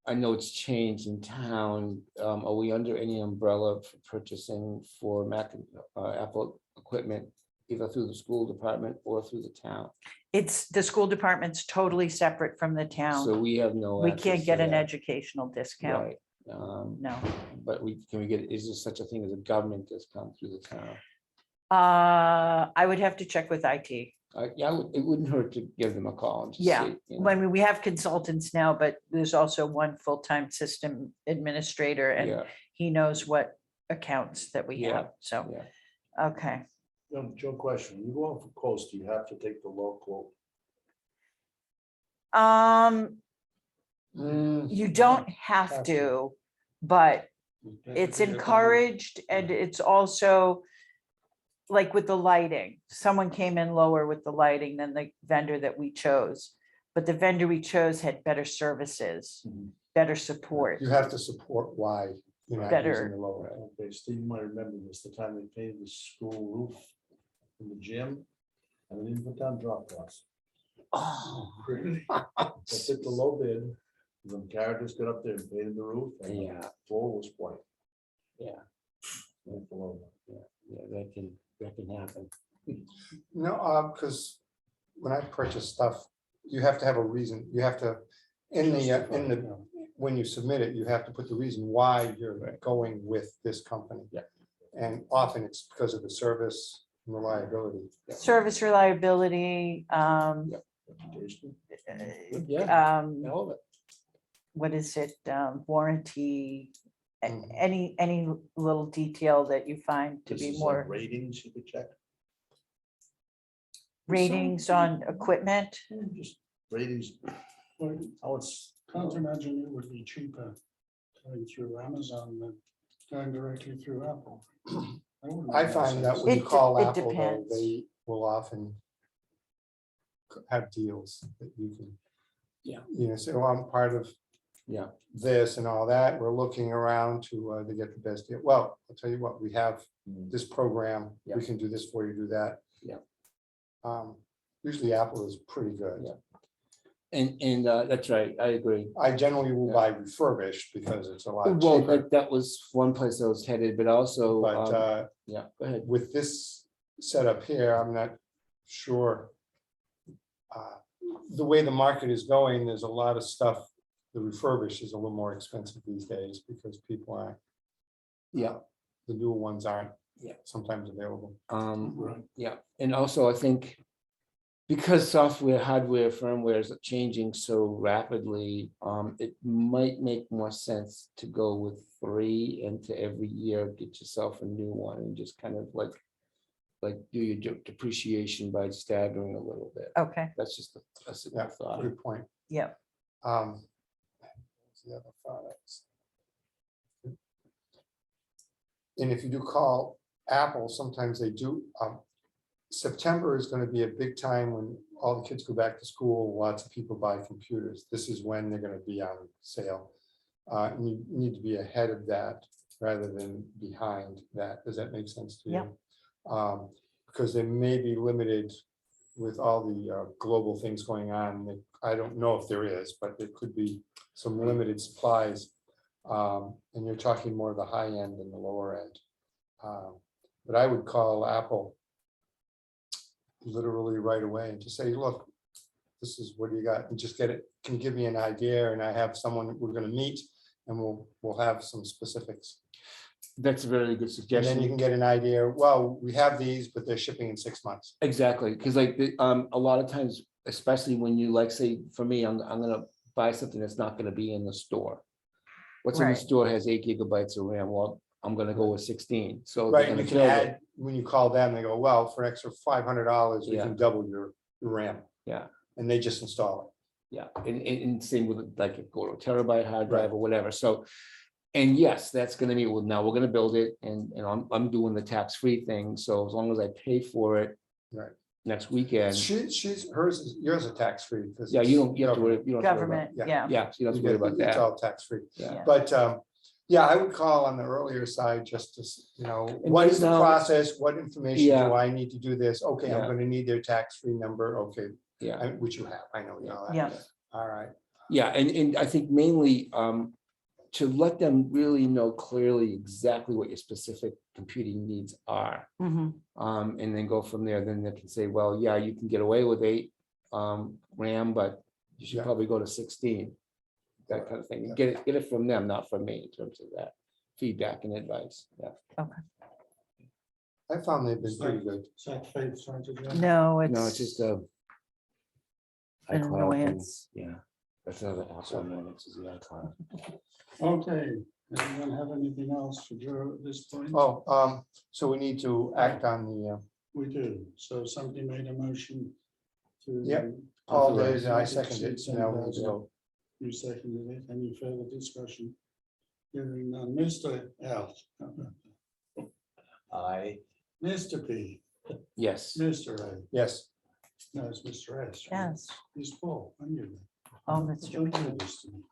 I know it's changed in town. Are we under any umbrella for purchasing for Apple equipment, either through the school department or through the town? It's, the school department's totally separate from the So town. we have no. We access can't to get an that, educational discount, Right. no. But can we get, is there such a thing as a government discount through the town? I would have to check with IT. Yeah, it wouldn't hurt to give them a call and just Yeah, see. You know. I mean, we have consultants now, but there's also one full-time system administrator and Yeah, he knows what accounts that we Yeah, have, so, yeah. okay. Joe, question, you go out for quotes, do you have to take the low quote? You don't have Have to, but They it's could be a- encouraged and it's also like with the lighting, someone came in lower with the lighting than the vendor that we chose. But the vendor we chose had better services, Mhm. better support. You have to support why you're not Better. using the lower end. Okay, Steve might remember this, the time they painted the school roof in the gym, and they didn't put down drop cloths. Oh, Really? They took the low bid, the characters got up there and painted the roof, and the yeah, floor was white. yeah, Went below. yeah, that can happen. No, because when I purchase stuff, you have to have a reason. You have to, when you submit it, you have to put the reason why you're going with this company. Yeah. And often it's because of the service and reliability. Service reliability, Reputation. Yeah. um, All of it. what is it, warranty, Mhm. any little detail that you find to This be is more ratings you could check. ratings on equipment. Just ratings, Well, how it's. can't imagine it would be cheaper going through Amazon than going directly through Apple. That wouldn't I make find that sense. when you It call it Apple, though, depends. they will often have deals that you can. Yeah. You know, say, well, I'm part of Yeah, this and all that. We're looking around to get the best deal. Well, I'll tell you what, we have this program. Yeah. We can do this for you, do that. Yeah. Usually Apple is pretty good. Yeah. and that's right, I agree. I generally will Yeah. buy refurbished because it's a lot Well, cheaper. that was one place I was headed, but also, But yeah, go ahead. with this setup here, I'm not sure. The way the market is going, there's a lot of stuff, the refurbished is a little more expensive these days because people aren't. Yeah. The newer ones aren't. Yeah. Sometimes available. Right. Yeah, and also I think because software, hardware, firmware is changing so rapidly, it might make more sense to go with 3 and to every year get yourself a new one and just kind of like do your depreciation by staggering a little bit. Okay, That's just a Yeah, thought. good point. yep. What's the other products? And if you do call Apple, sometimes they do. September is going to be a big time when all the kids go back to school. Lots of people buy computers. This is when they're going to be on sale. And you need to be ahead of that rather than behind that. Does that make sense to you? Because they may be limited with all the global things going on. I don't know if there is, but there could be some limited supplies. And you're talking more of the high end than the lower end. But I would call Apple literally right away and just say, look, this is what you got, and just get it, can you give me an idea, and I have someone we're going to meet, and we'll have some specifics. That's a very good And suggestion. then you can get an idea, well, we have these, but they're shipping in 6 months. Exactly, because like a lot of times, especially when you like, say, for me, I'm gonna buy something that's not gonna be in the store. What's in the Right. store has 8 GB of RAM, well, I'm gonna go with 16, so. they're Right, gonna we can build it. add, when you call them, they go, well, for an extra $500, we Yeah. can double your RAM. Yeah. And they just install Yeah, and same with like go to a terabyte hard drive Right. or whatever, so. And yes, that's gonna be, well, now we're gonna build it and I'm doing the tax-free thing, so as long as I pay for it. Right. Next it. weekend, Yours is tax-free. 'cause yeah, you don't, you have to worry, government. you don't have to worry about. Government, yeah. yeah. Yeah, so you don't have to You worry get- about It's that, all tax-free. yeah. But, yeah, I would call on the earlier side just to, what right is the now- process? What information Yeah. do I need to do this? Okay, I'm Yeah. gonna need their tax-free number. Okay, Yeah, which you have. I know you know that. Yeah. All right. yeah, and I think mainly, to let them really know clearly exactly what your specific computing needs are. Mhm. And then go from there, then they can say, well, yeah, you can get away with 8 RAM, but you should Yeah. probably go to 16. That kind of thing, and get it from them, not from me, in terms of that feedback and advice, yeah. I found they've been pretty good. Is that Faith trying to do? No, it's. No, it's just a. An iCloud thing, annoyance. Yeah, that's another Apple annoyance is the iCloud. Okay, anyone have anything else for Joe at this point? Oh, so we need to act on the, We do, so somebody made a motion to. Yep. Paul did, authorize I the seconded it, so now we'll 10,000. go. You seconded it, any further discussion? Hearing none, Mr. L. I, Mr. P, Yes, Mr. A, Yes, no, it's Mr. S. Yes. He's Paul, I knew that. Oh, Mr. Don't P. do this to me.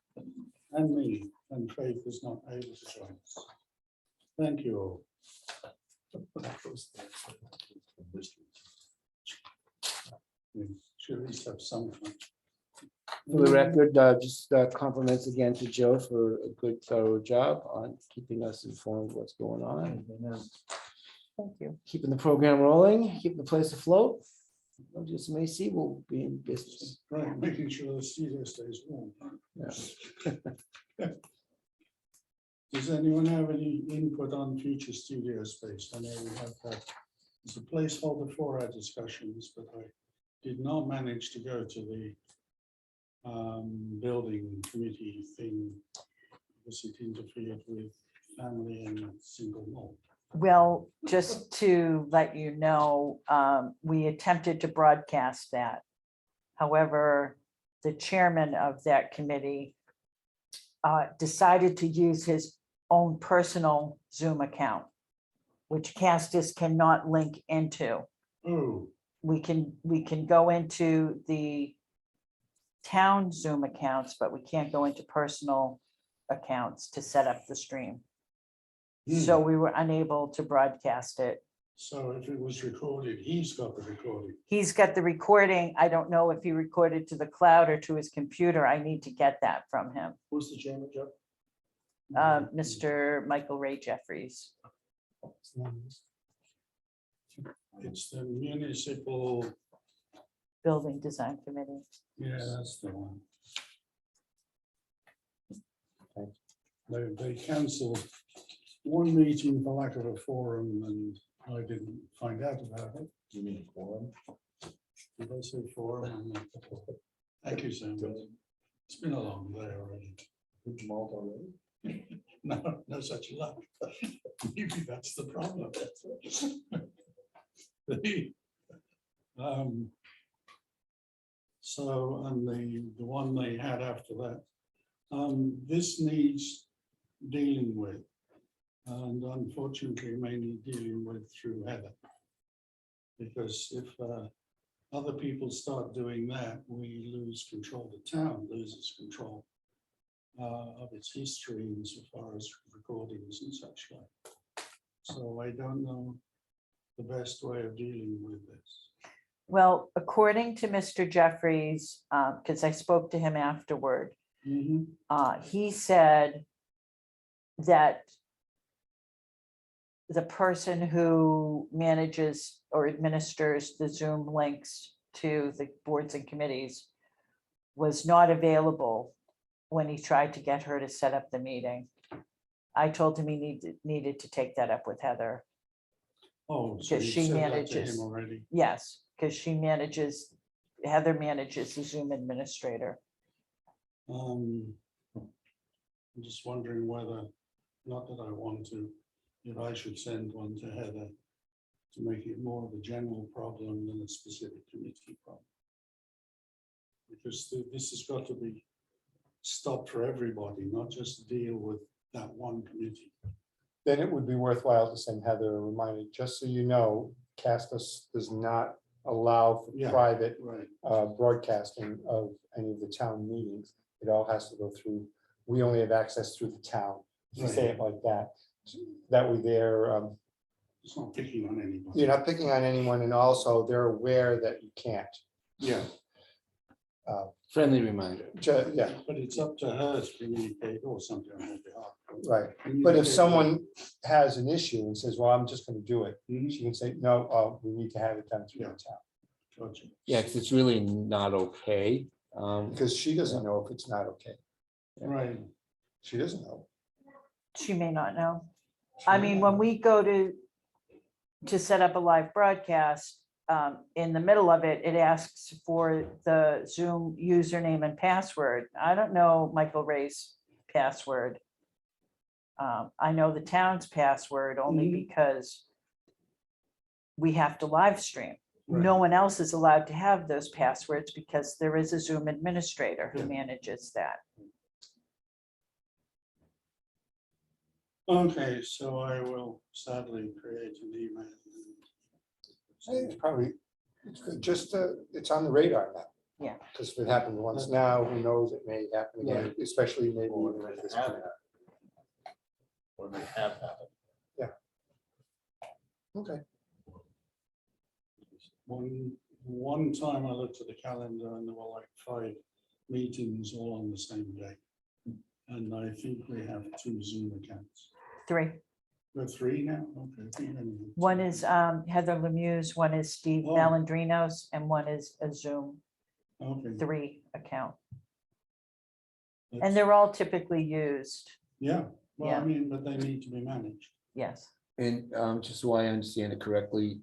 And me, and Faith is not able to join us. Thank you all. You should at least have some fun. for the record, just compliments again to Joe for a good thorough job on keeping us informed of what's going on. Thank you. Keeping the program rolling, keeping the place afloat. Just may see we'll be in business. Right, making sure the studio stays warm. Yeah. Does anyone have any input on future studio space? I know we have that as a placeholder for our discussions, but I did not manage to go to the building committee thing because it interfered with family and a single malt. Well, just to let you know, we attempted to broadcast that. However, the chairman of that committee decided to use his own personal Zoom account, which Castus cannot link into. Oh, We can go into the town Zoom accounts, but we can't go into personal accounts to set up the stream. So we were unable to broadcast it. so if it was recorded, he's got the recording. He's got the recording. I don't know if he recorded to the cloud or to his computer. I need to get that from him. who's the chairman, Joe? Mr. Michael Ray Jeffries. It's the municipal, Building Design Committee. yeah, that's the one. They canceled one meeting for lack of a forum and I didn't find out about it. You mean quorum? Did I say forum? Thank you, Sam. It's been a long day already. Good malt already? No, no such luck. Maybe that's the problem. So, and the one they had after that, this needs dealing with. And unfortunately, mainly dealing with through Heather. Because if other people start doing that, we lose control, the town loses control of its history insofar as recordings and such like. So I don't know the best way of dealing with this. Well, according to Mr. Jeffries, because I spoke to him afterward, he said that the person who manages or administers the Zoom links to the boards and committees was not available when he tried to get her to set up the meeting. I told him he needed to take that up with Heather. Oh, so Because you she said that to manages- him already. Yes, because Heather manages the Zoom administrator. I'm just wondering whether, not that I want to, if I should send one to Heather to make it more of a general problem than a specific committee problem. Because this has got to be stopped for everybody, not just deal with that one committee. Then it would be worthwhile to send Heather a reminder, just so you know, Castus does not allow for Yeah. private Right. broadcasting of any of the town meetings. It all has to go through, we only have access through the town, to say it like that. That way It's not picking on anybody. you're not picking on anyone, and also they're aware that you can't. Yeah, Friendly reminder. Yeah, but it's up to her to communicate or something on her behalf. right. But if Communicate someone has an issue and says, well, I'm just gonna do it, with- Mhm, she can say, no, we need to have it done through the town. gotcha. Yeah, because it's really not okay. Because she doesn't know if it's not okay. Right. She doesn't know. She may not know. I mean, when we go to set up a live broadcast, in the middle of it, it asks for the Zoom username and password. I don't know Michael Ray's password. I know the town's password only Mhm. because we have to live stream. Right. No one else is allowed to have those passwords because there is a Zoom administrator who Yeah. manages that. Okay, so I will sadly create an email. It's probably, it's good, just, it's on the radar now. Yeah. Because if it happened once now, who knows, it may happen again, especially maybe. Or even they at this have point. Or they have happened. Okay, One time I looked at the calendar and there were like 5 meetings all on the same day. And I think we have 2 Zoom accounts. 3. We're 3 now? Okay. I think I need One to- is Heather Lemieux, one is Steve Oh. Malandrinos, and one is a Zoom Okay. 3 account. And that's- they're all typically used. Yeah, well, I Yeah. mean, but they need to be managed. Yes. And just so I understand it correctly,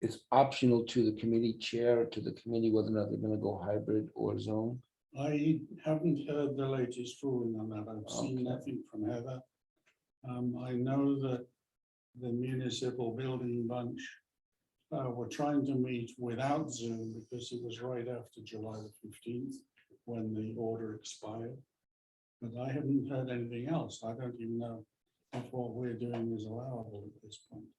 it's optional to the committee chair, to the committee, whether or not they're gonna go hybrid or Zoom. I haven't heard the latest ruling on that. I've seen Okay. nothing from Heather. I know that the municipal building bunch were trying to meet without Zoom because it was right after July the 15th when the order expired. But I haven't heard anything else. I don't even know if what we're doing is allowable at this point.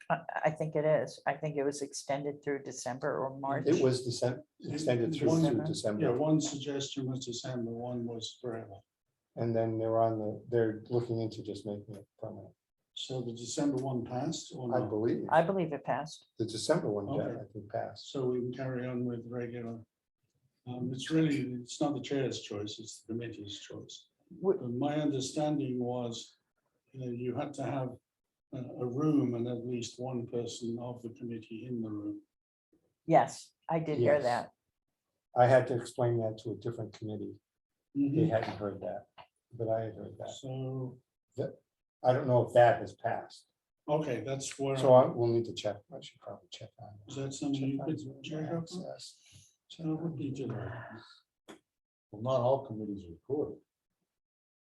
I think it is. I think it was extended through December or March. it was extended through to Yeah, December, one suggestion was December, one was forever. and then they're looking into just making it permanent. So the December one passed or I not? believe, I believe it passed. the December one, Okay. I think passed. So we can carry on with regular. It's not the chair's choice, it's the committee's choice. W- But my understanding was, you had to have a room and at least one person of the committee in the room. Yes, I did hear Yes. that. I had to explain that to a different committee. They Mhm. hadn't heard that, but I had heard that. So, I don't know if that has passed, okay, that's where, so we'll need to check. I should probably check on. is that something you check could on Zoom check up? access. Check That would be on Zoom. good. Well, not all committees are recorded.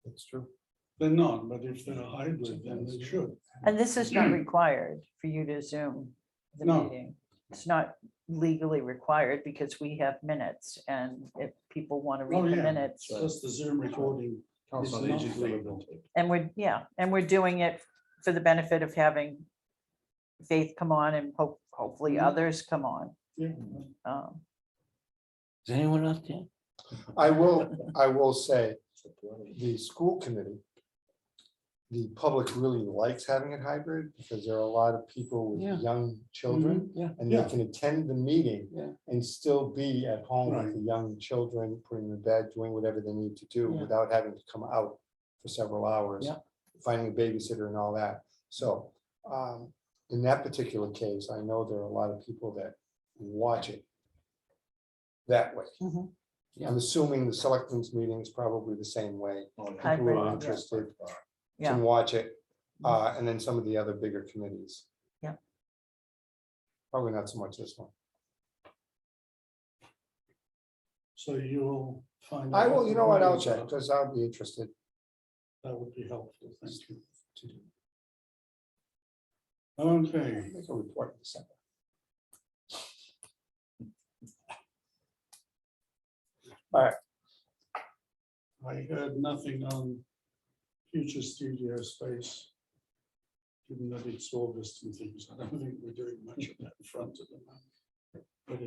That's true. They're not, but if they're hybrid, then they should. And this is not required for you to Zoom the No. meeting. It's not legally required because we have minutes, and if people want to Oh, read the yeah. minutes. Plus the Zoom recording. Council on It's not Aging's never been taken. And we're doing it for the benefit of having Faith come on and hopefully Mhm. others come on. Yeah. Is anyone out there? I will say, the school committee, the public really likes having it hybrid because there are a lot of people with Yeah. young children, Yeah. and they Yeah. can attend the meeting Yeah. and still be at home with Right. the young children, putting them to bed, doing whatever they need to do Yeah. without having to come out for several hours, Yeah. finding a babysitter and all that. So, in that particular case, I know there are a lot of people that watch it that way. Mhm. Yeah. I'm assuming the selectmen's meeting is probably the same way. People who Hybrid, are yeah. interested Yeah. can watch it, and then some of the other bigger committees. Yeah. Probably not so much this one. So you'll find. I out will, the you know what, I'll rules check, are. because I'll be interested. That would be helpful, thank you. to do. Okay, Make a report in December. I heard nothing on future studio space. Given that it's August and things, I don't think we're doing much of that in front of the moment. But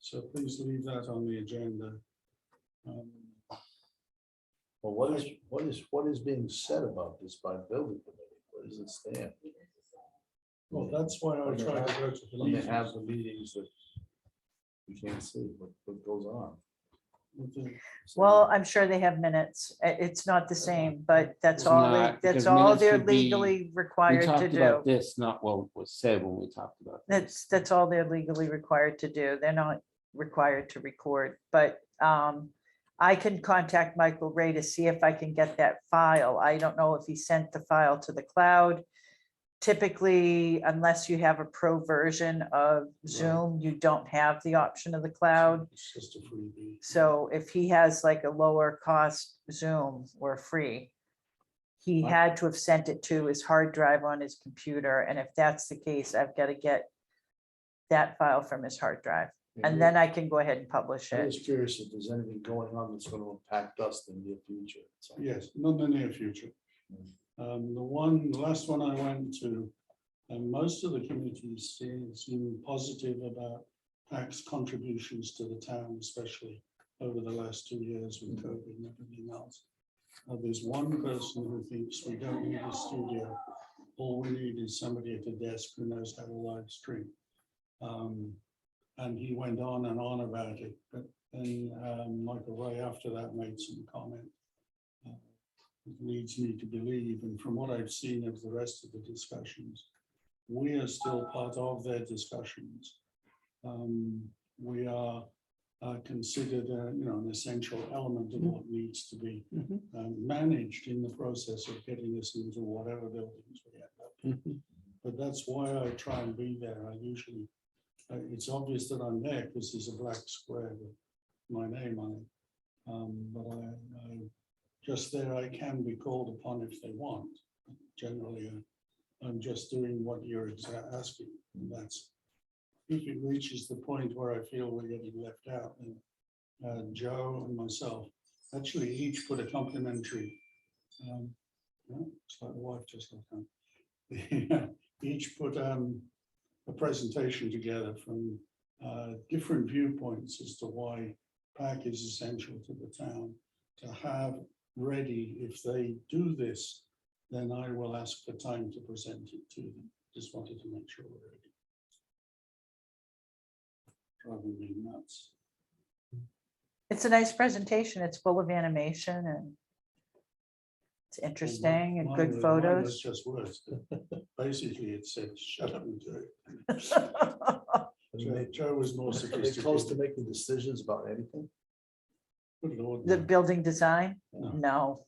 so please leave that on the agenda. Well, what is being said about this by the building committee? Where does it stand? Well, that's why I try to go to the When they meetings. have the meetings that we can't see what goes on. So- Well, I'm sure they have minutes. It's not the same, but that's It's all, not, that's because all minutes they're could be- legally We required to talked about do. this, not what was said when we talked about. this. That's all they're legally required to do. They're not required to record, but I can contact Michael Ray to see if I can get that file. I don't know if he sent the file to the cloud. Typically, unless you have a pro version of Zoom, you don't have the option of the cloud. It's just a freebie. So if he has like a lower cost Zoom or free, he had to have sent it to his hard drive on his computer. And if that's the case, I've got to get that file from his hard drive. And then I can go ahead and publish I'm it. just curious if there's anything going on that's gonna impact us in the near future. So- Yes, not in the near future. The last one I went to, and most of the committees seem positive about Pacc's contributions to the town, especially over the last 2 years with COVID and everything else. There's one person who thinks we don't need a studio. All we need is somebody at a desk who knows how to live stream. And he went on and on about it, but then Michael Ray after that made some comment. It leads me to believe, and from what I've seen of the rest of the discussions, we are still part of their discussions. We are considered, an essential element of what needs to be managed in the process of getting us into whatever buildings we end up in. But that's why I try and be there. I usually, it's obvious that I'm there because there's a black square with my name on it. But I just there, I can be called upon if they want. Generally, I'm just doing what you're asking. And that's if it reaches the point where I feel we're getting left out. And Joe and myself actually each put a complimentary. It's like the wife just left. Each put a presentation together from different viewpoints as to why Pacc is essential to the town to have ready. If they do this, then I will ask for time to present it to them. Just wanted to make sure we're ready. Driving me nuts. It's a nice presentation. It's full of animation and it's interesting and good Mine was photos. just words. Basically, it said, shut up and do it. Joe was more Are they sophisticated. close to making decisions about anything? Good Lord, The no. building design? No.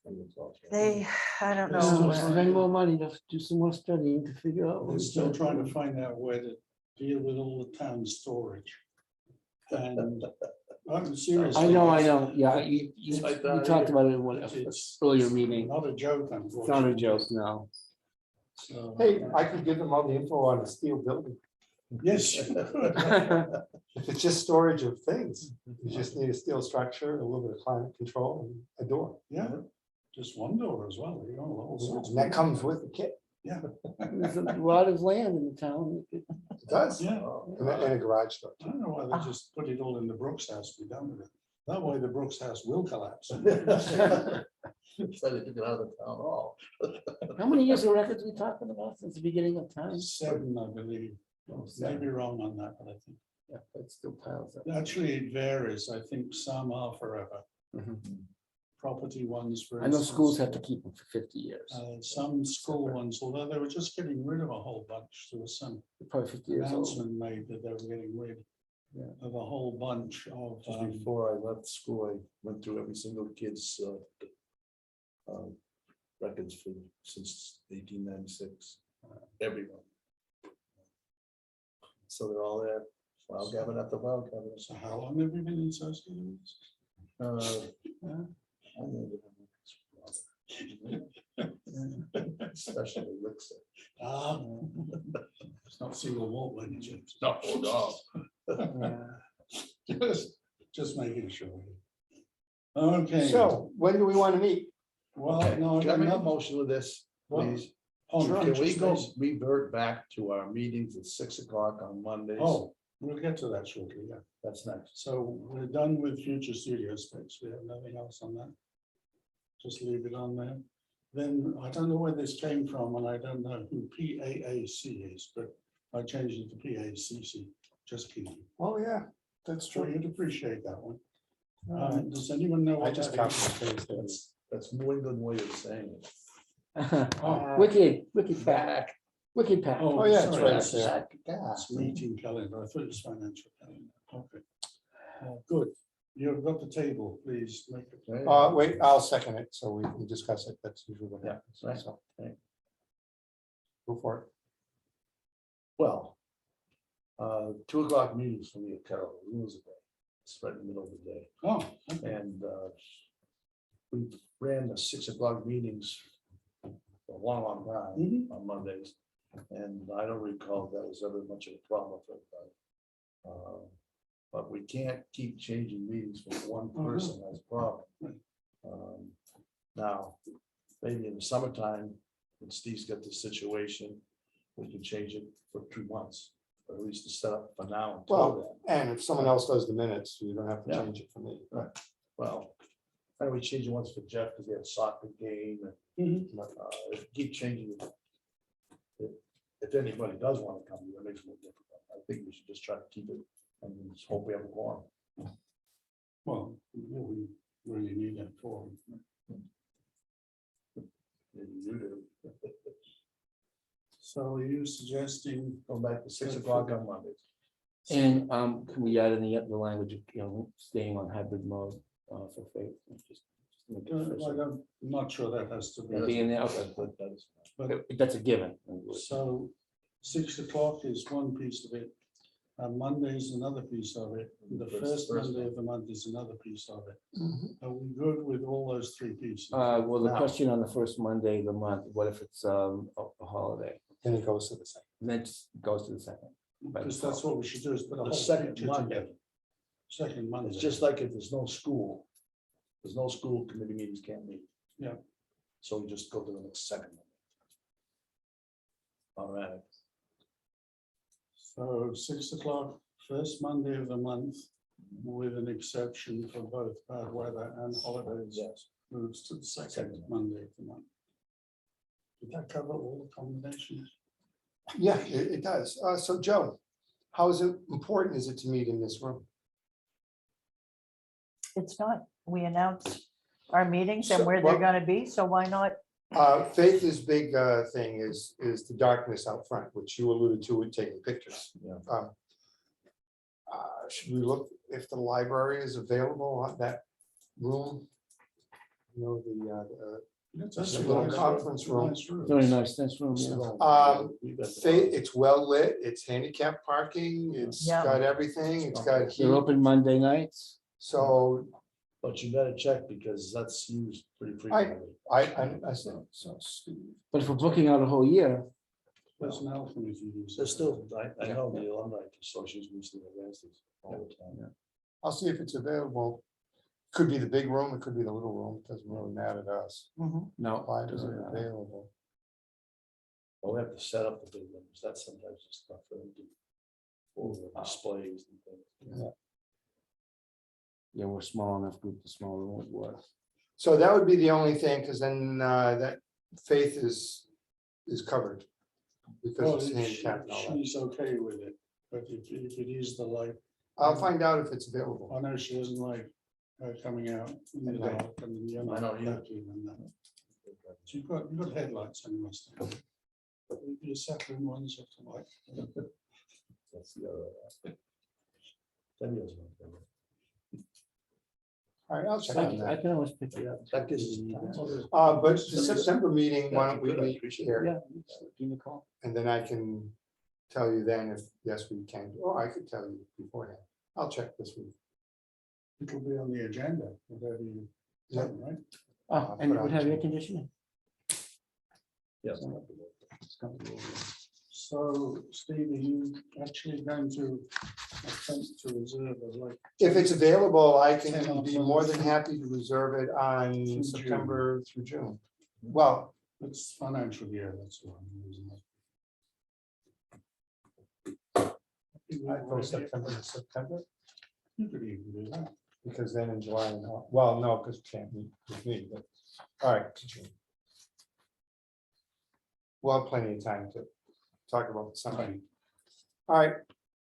No, They. they, I don't They're No, still know. spend more money to do some more studying to figure out. We're what's still going trying on. to find out where to deal with all the town storage. And I'm serious. I know, yeah, you Like that, talked yeah. about it in one It's earlier meeting. not a joke, It's not a unfortunately. joke, no. So, Hey, I could give them all the info on the steel building. yes, you could. If it's just storage of things, you just need a steel structure, a little bit of climate control and a door. Yeah, just one door as well. You know, all sorts of And that comes with the kit. Yeah. There's a lot of land in the town. It does. Yeah. And a garage door. I don't know why they just put it all in the Brooks house, be done with it. That way the Brooks house will collapse. So they took it out of the town hall. How many years of records we talking about since the beginning of time? 7, I believe. Maybe wrong on that, but I think. Yeah, it still piles up. Actually, it varies. I think some are forever. Mhm. Property ones, for I know instance, schools have to keep them for 50 years. some school ones, although they were just getting rid of a whole bunch. There was some Probably 50 years old. announcement made that they were getting rid Yeah. of a whole bunch of. Just before I left school, I went through every single kid's records for since 1896. Everyone. So they're all there. Well, Gavin at the well, Gavin. So how long have we been associated with this? I know that. Especially Rick's. Ah, it's not single malt by any chance. No, no. Just making sure. Okay. So when do we want to meet? Well, Okay, no, I can I make a don't know. motion with this, please? On Can we future go space. revert back to our meetings at 6 o'clock on Mondays? Oh, we'll get to that shortly, yeah. That's next. So we're done with future studio space. We have nothing else on that. Just leave it on there. Then I don't know where this came from and I don't know who PAAC is, but I changed it to PACC, just kidding. Oh, yeah, that's So true. you'd appreciate that one. Alright. Does anyone know? I what just that copied is? and pasted it. That's New England way of saying it. Wicked Pack, Back. Wicked Pack. Oh, Oh, yeah, it's sorry, right that's- up there. Yeah. It's meeting calendar. I thought it was financial calendar. Okay. Good. You've got the table, please make it. Wait, I'll second it, so we can discuss it. That's usually what Yeah, happens. right, So, right. go for it. Well, 2 o'clock meetings for me at Carroll, rules of day. It's right in the middle of the day. Oh, okay. And we ran the 6 o'clock meetings for a long, long time Mhm. on Mondays. And I don't recall that was ever much of a problem for everybody. But we can't keep changing meetings for one person, that's a problem. Now, maybe in the summertime, when Steve's got the situation, we can change it for 2 months, or at least to set up for now. until Well, and if someone else does the minutes, you don't have to Yeah. change it for me. then. Well, why don't we change it once for Jeff, because he had a soccer game, and Mhm. if we keep changing it. If anybody does want to come, it makes no difference. I think we should just try to keep it and just hope we have a quorum. Well, yeah, we really need that for. Maybe you do. So are you suggesting? Go back to 6 o'clock on Mondays. And can we add in the language of, staying on hybrid mode for faith? Just make it official. I'm not sure that has to Yeah, be. be in there, okay, That is fine. But that's a given. so 6 o'clock is one piece of it. And Monday is another piece of it. The first Monday of the month is another piece of it. Are we good with all those 3 pieces? Well, the Now- question on the first Monday of the month, what if it's a holiday? Then it goes to the second. And then it goes to the second. Because that's what we should do is put a The whole second picture Monday. together. Second Monday. It's just like if there's no school. There's no school, committee meetings can't meet. Yeah. So we just go to the next second. Monday. All right. So 6 o'clock, first Monday of the month, with an exception for both bad weather and holidays. Yes. Moves to the second Second. Monday of the month. Did that cover all the combinations? Yeah, it does. So Joe, how is it important is it to meet in this room? It's not, we announced our meetings and So, where they're well- gonna be, so why not? Faith's big thing is the darkness out front, which you alluded to with taking pictures. Yeah. Should we look if the library is available on that room? You know, That's a a little nice conference room. nice room. Very nice, nice room, yeah. Faith, it's well lit, it's handicap parking, it's Yeah. got everything, it's got heat. They're open Monday nights. So But you better check because that's used pretty frequently. I said, so Steve. But if we're booking out a whole year, Personnel committee. use There's it. still, I know the alumni association used to advance this all the time. I'll see if it's available. Could be the big room, it could be the little room, it doesn't really matter to us. Mhm. no. Library doesn't matter. available. But we have to set up the big ones. That's sometimes just stuff for them to. Over displays and things. Yeah, we're small enough group, the smaller room would work. So that would be the only thing, because then that Faith is covered. Because Well, it's if handicapped and all that. she's okay with it, but if it is the light, I'll find out if it's available. I know she doesn't like coming out in the At night. dark and you're I not know you- that keen on that. So you've got headlights on your Mustang. But your second ones have to light. That's the other aspect. That is one thing. All right, I'll check I on can that. always pick it up. That gives us time. But the September meeting, why don't we Good, I meet appreciate here? Yeah, give me a call. And then I can tell you then if, yes, we can, or I could tell you beforehand. I'll check this week. It'll be on the agenda, whatever you, Yeah. right? Oh, and it would have air conditioning. Yes. It's comfortable. So, Steve, are you actually going to attempt to reserve a like? If it's available, I Ten can on be Sunday. more than happy to reserve it on June. September through June. Well, It's financial year, that's why I'm using I go it. September to September, You could even do that. because then in July, and well, no, because can't meet with me, but, all right. to June. We'll have plenty of time to talk about something. All right,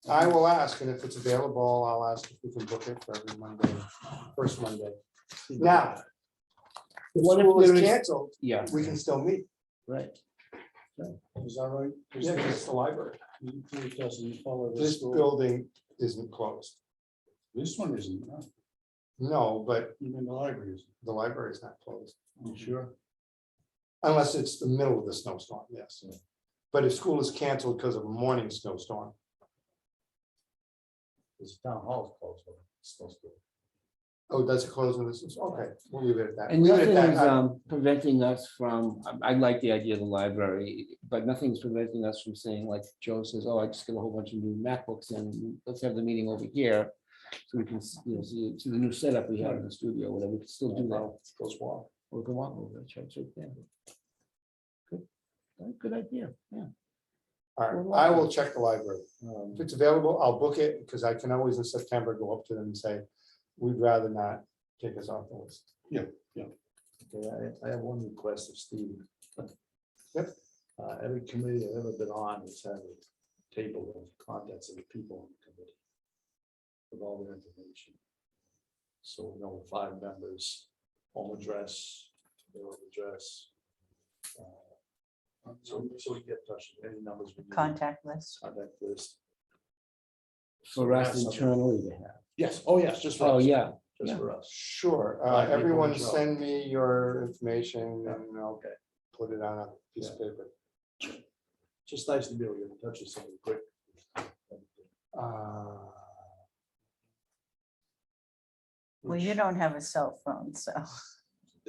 I will ask, and if it's available, I'll ask if we can book it for every Monday, first Monday. Now, if What if school is there is- canceled, Yeah, we can still meet. right. Is that right? Yeah, 'cause it's the library. It doesn't follow the This school. building isn't closed. This one isn't, no. No, but Even the library isn't. the library is not closed, You sure? unless it's the middle of the snowstorm, yes. But if school is canceled because of a morning snowstorm, This town hall is closed. but it's supposed to. oh, does it close when this is, okay, we'll leave it at that. And Leave it nothing at is that. preventing us from, I like the idea of the library, but nothing's preventing us from saying, like Joe says, oh, I just got a whole bunch of new MacBooks and let's have the meeting over here. So we can, see the new setup we have in the studio, whatever, we can still do that. Goes well. Or go on over, that's right there. Good, good idea, yeah. All right, I will check the library. If it's available, I'll book it, because I can always in September go up to them and say, we'd rather not take us off the list. Okay, I have one request of Steve. Yep. Every committee I've ever been on has had a table of contacts of the people on the committee. With all their information. So we know 5 members, home address, their address. So we get in touch with any numbers. we need. Contact list. Contact list. For us That's something- internally to have. Yes, oh, yes, just for Oh, us. yeah, Just yeah. for us. Sure, Right, people everyone reach out. send me your information and I'll Okay. put it on a piece of paper. Just nice to be able to get in touch with somebody quick. Uh, Well, you don't have a cell phone, so.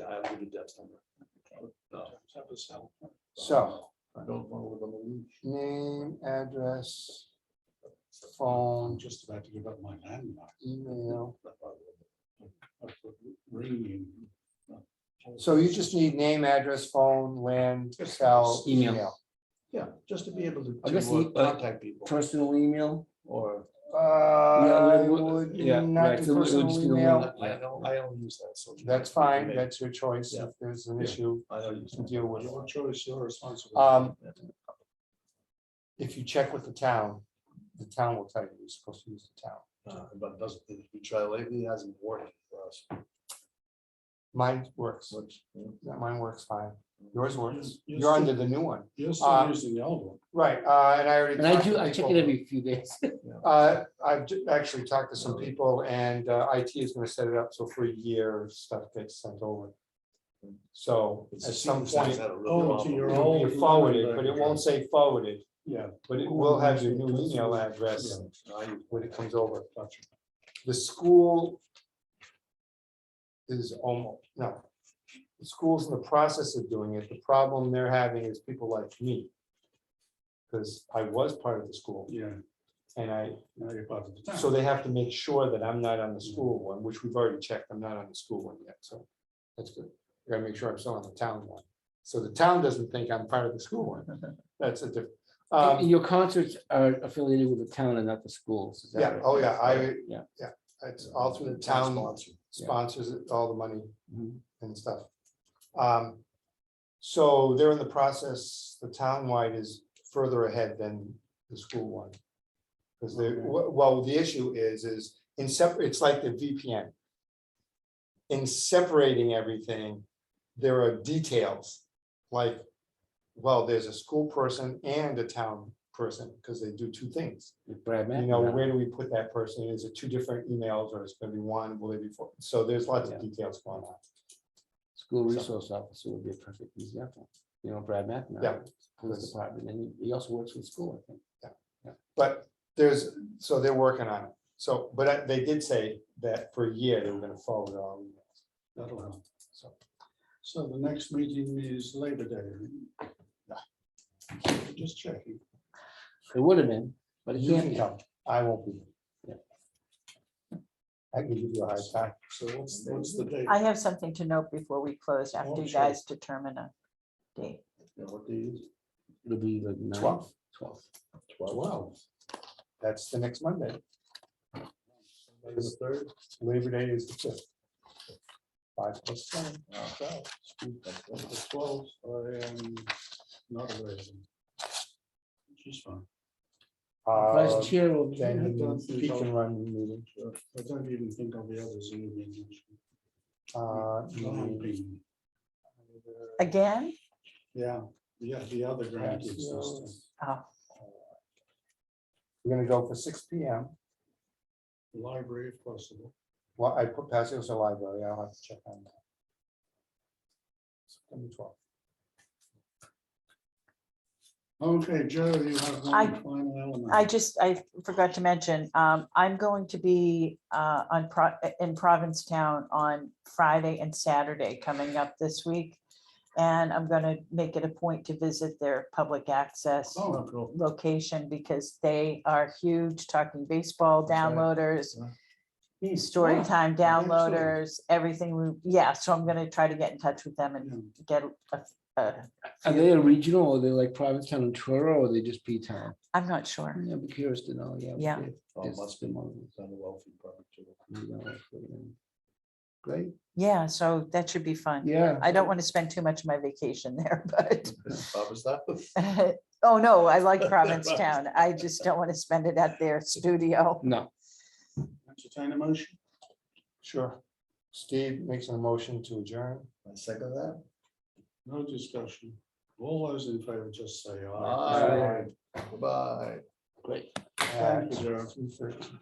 I'll give you Deb's number. No, Have a cell phone. So, I don't want to live on the leash. name, address, phone, I'm just about to give up my landline. email. I put ringing. So you just need name, address, phone, land, cell, Email. email. Yeah, just to be able to I guess contact people Personal email, or. I we- would yeah, not right, do so it would just personal be the email. one- I don't use that. So That's fine, that's your choice. Yeah. If there's an Yeah. issue I don't you use can that. deal with. Your choice, your responsibility. If you check with the town will tell you you're supposed to use the town. But doesn't, if you try lately, it hasn't worked for us. Mine works. Which, Yeah, mine works fine. Yours works. You're You're under still- the new one. You're still using the old one. Right, and I already. and I talked to check people. it every few days. I've actually talked to some people and IT is gonna set it up so for a year, stuff gets sent over. So it's at a some senior point, center, had a real Oh, to problem. your it'll old be forwarded, email but it address. won't say forwarded, Yeah. but it will have your new email address I use- when it comes over. Gotcha. The school is almost, no. The school's in the process of doing it. The problem they're having is people like me. Because I was part of the school Yeah, and now you're part of the town. so they have to make sure that I'm not on the school one, which we've already checked. I'm not on the school one yet, so that's good. I gotta make sure I'm still on the town one. So the town doesn't think I'm part of the school one. That's a different. And your concerts are affiliated with the town and not the schools. is that Yeah, right? oh yeah, Yeah. it's all through the town sponsor. sponsors it, all the money Mhm. and stuff. So they're in the process, the townwide is further ahead than the school one. Because they, Okay. well, the issue is in separate, it's like the VPN. In separating everything, there are details, like, well, there's a school person and a town person, because they do 2 things. With Brad You Mack know, now. where do we put that person? Is it 2 different emails or it's gonna be one? Will they be 4? So there's lots of Yeah. details going on. School resource officer would be a perfect example. You know, Brad Mack now. Yeah. Police department, and he also works with school, I think. But so they're working on it. So, but they did say that for a year, they were gonna forward all emails. That'll help. So, So the next meeting is Labor Day. Just checking. It would have been, but it you can't can be. come, I won't be. I can give you a hard time. So what's the date? I have something to note before we close, after Oh, you sure. guys determine a date. Yeah, what day is it? It'll be like 12th. 12. 12. That's the next Monday. Is the third? Labor Day is the 5th. 5 plus 7. The 12th, I am not available. Which is fine. Vice chair will be Then here. he can run the meeting. I don't even think I'll be able to zoom in. Uh, Again? Yeah, the other grandkids. Oh, We're gonna go for 6 PM. Library if possible. Well, I put Passios in the library. I'll have to check on that. September 12th. Okay, Joe, you have I- one final element. I forgot to mention, I'm going to be in Provincetown on Friday and Saturday coming up this week. And I'm gonna make it a point to visit their public access Oh, cool. location because they are huge, talking baseball That's right. downloaders, Hmm. story time excellent. downloaders, everything. Yeah, so I'm gonna try to get in touch with them and get Are they a regional or they like Provincetown and Truro or they just P-Town? I'm not sure. Yeah, I'd be curious to know, yeah. Yeah. It must be one of them. Great, Yeah, so that should be fun. yeah. I don't want to spend too much of my vacation there, but That oh, no, I like Provincetown. I just don't want to spend it at their studio. No, Entertain a motion? Sure. Steve makes a motion to adjourn. I second that. No discussion. All those in favor, just say aye. Aye. Bye. great. Thank you, Joe. 2:13.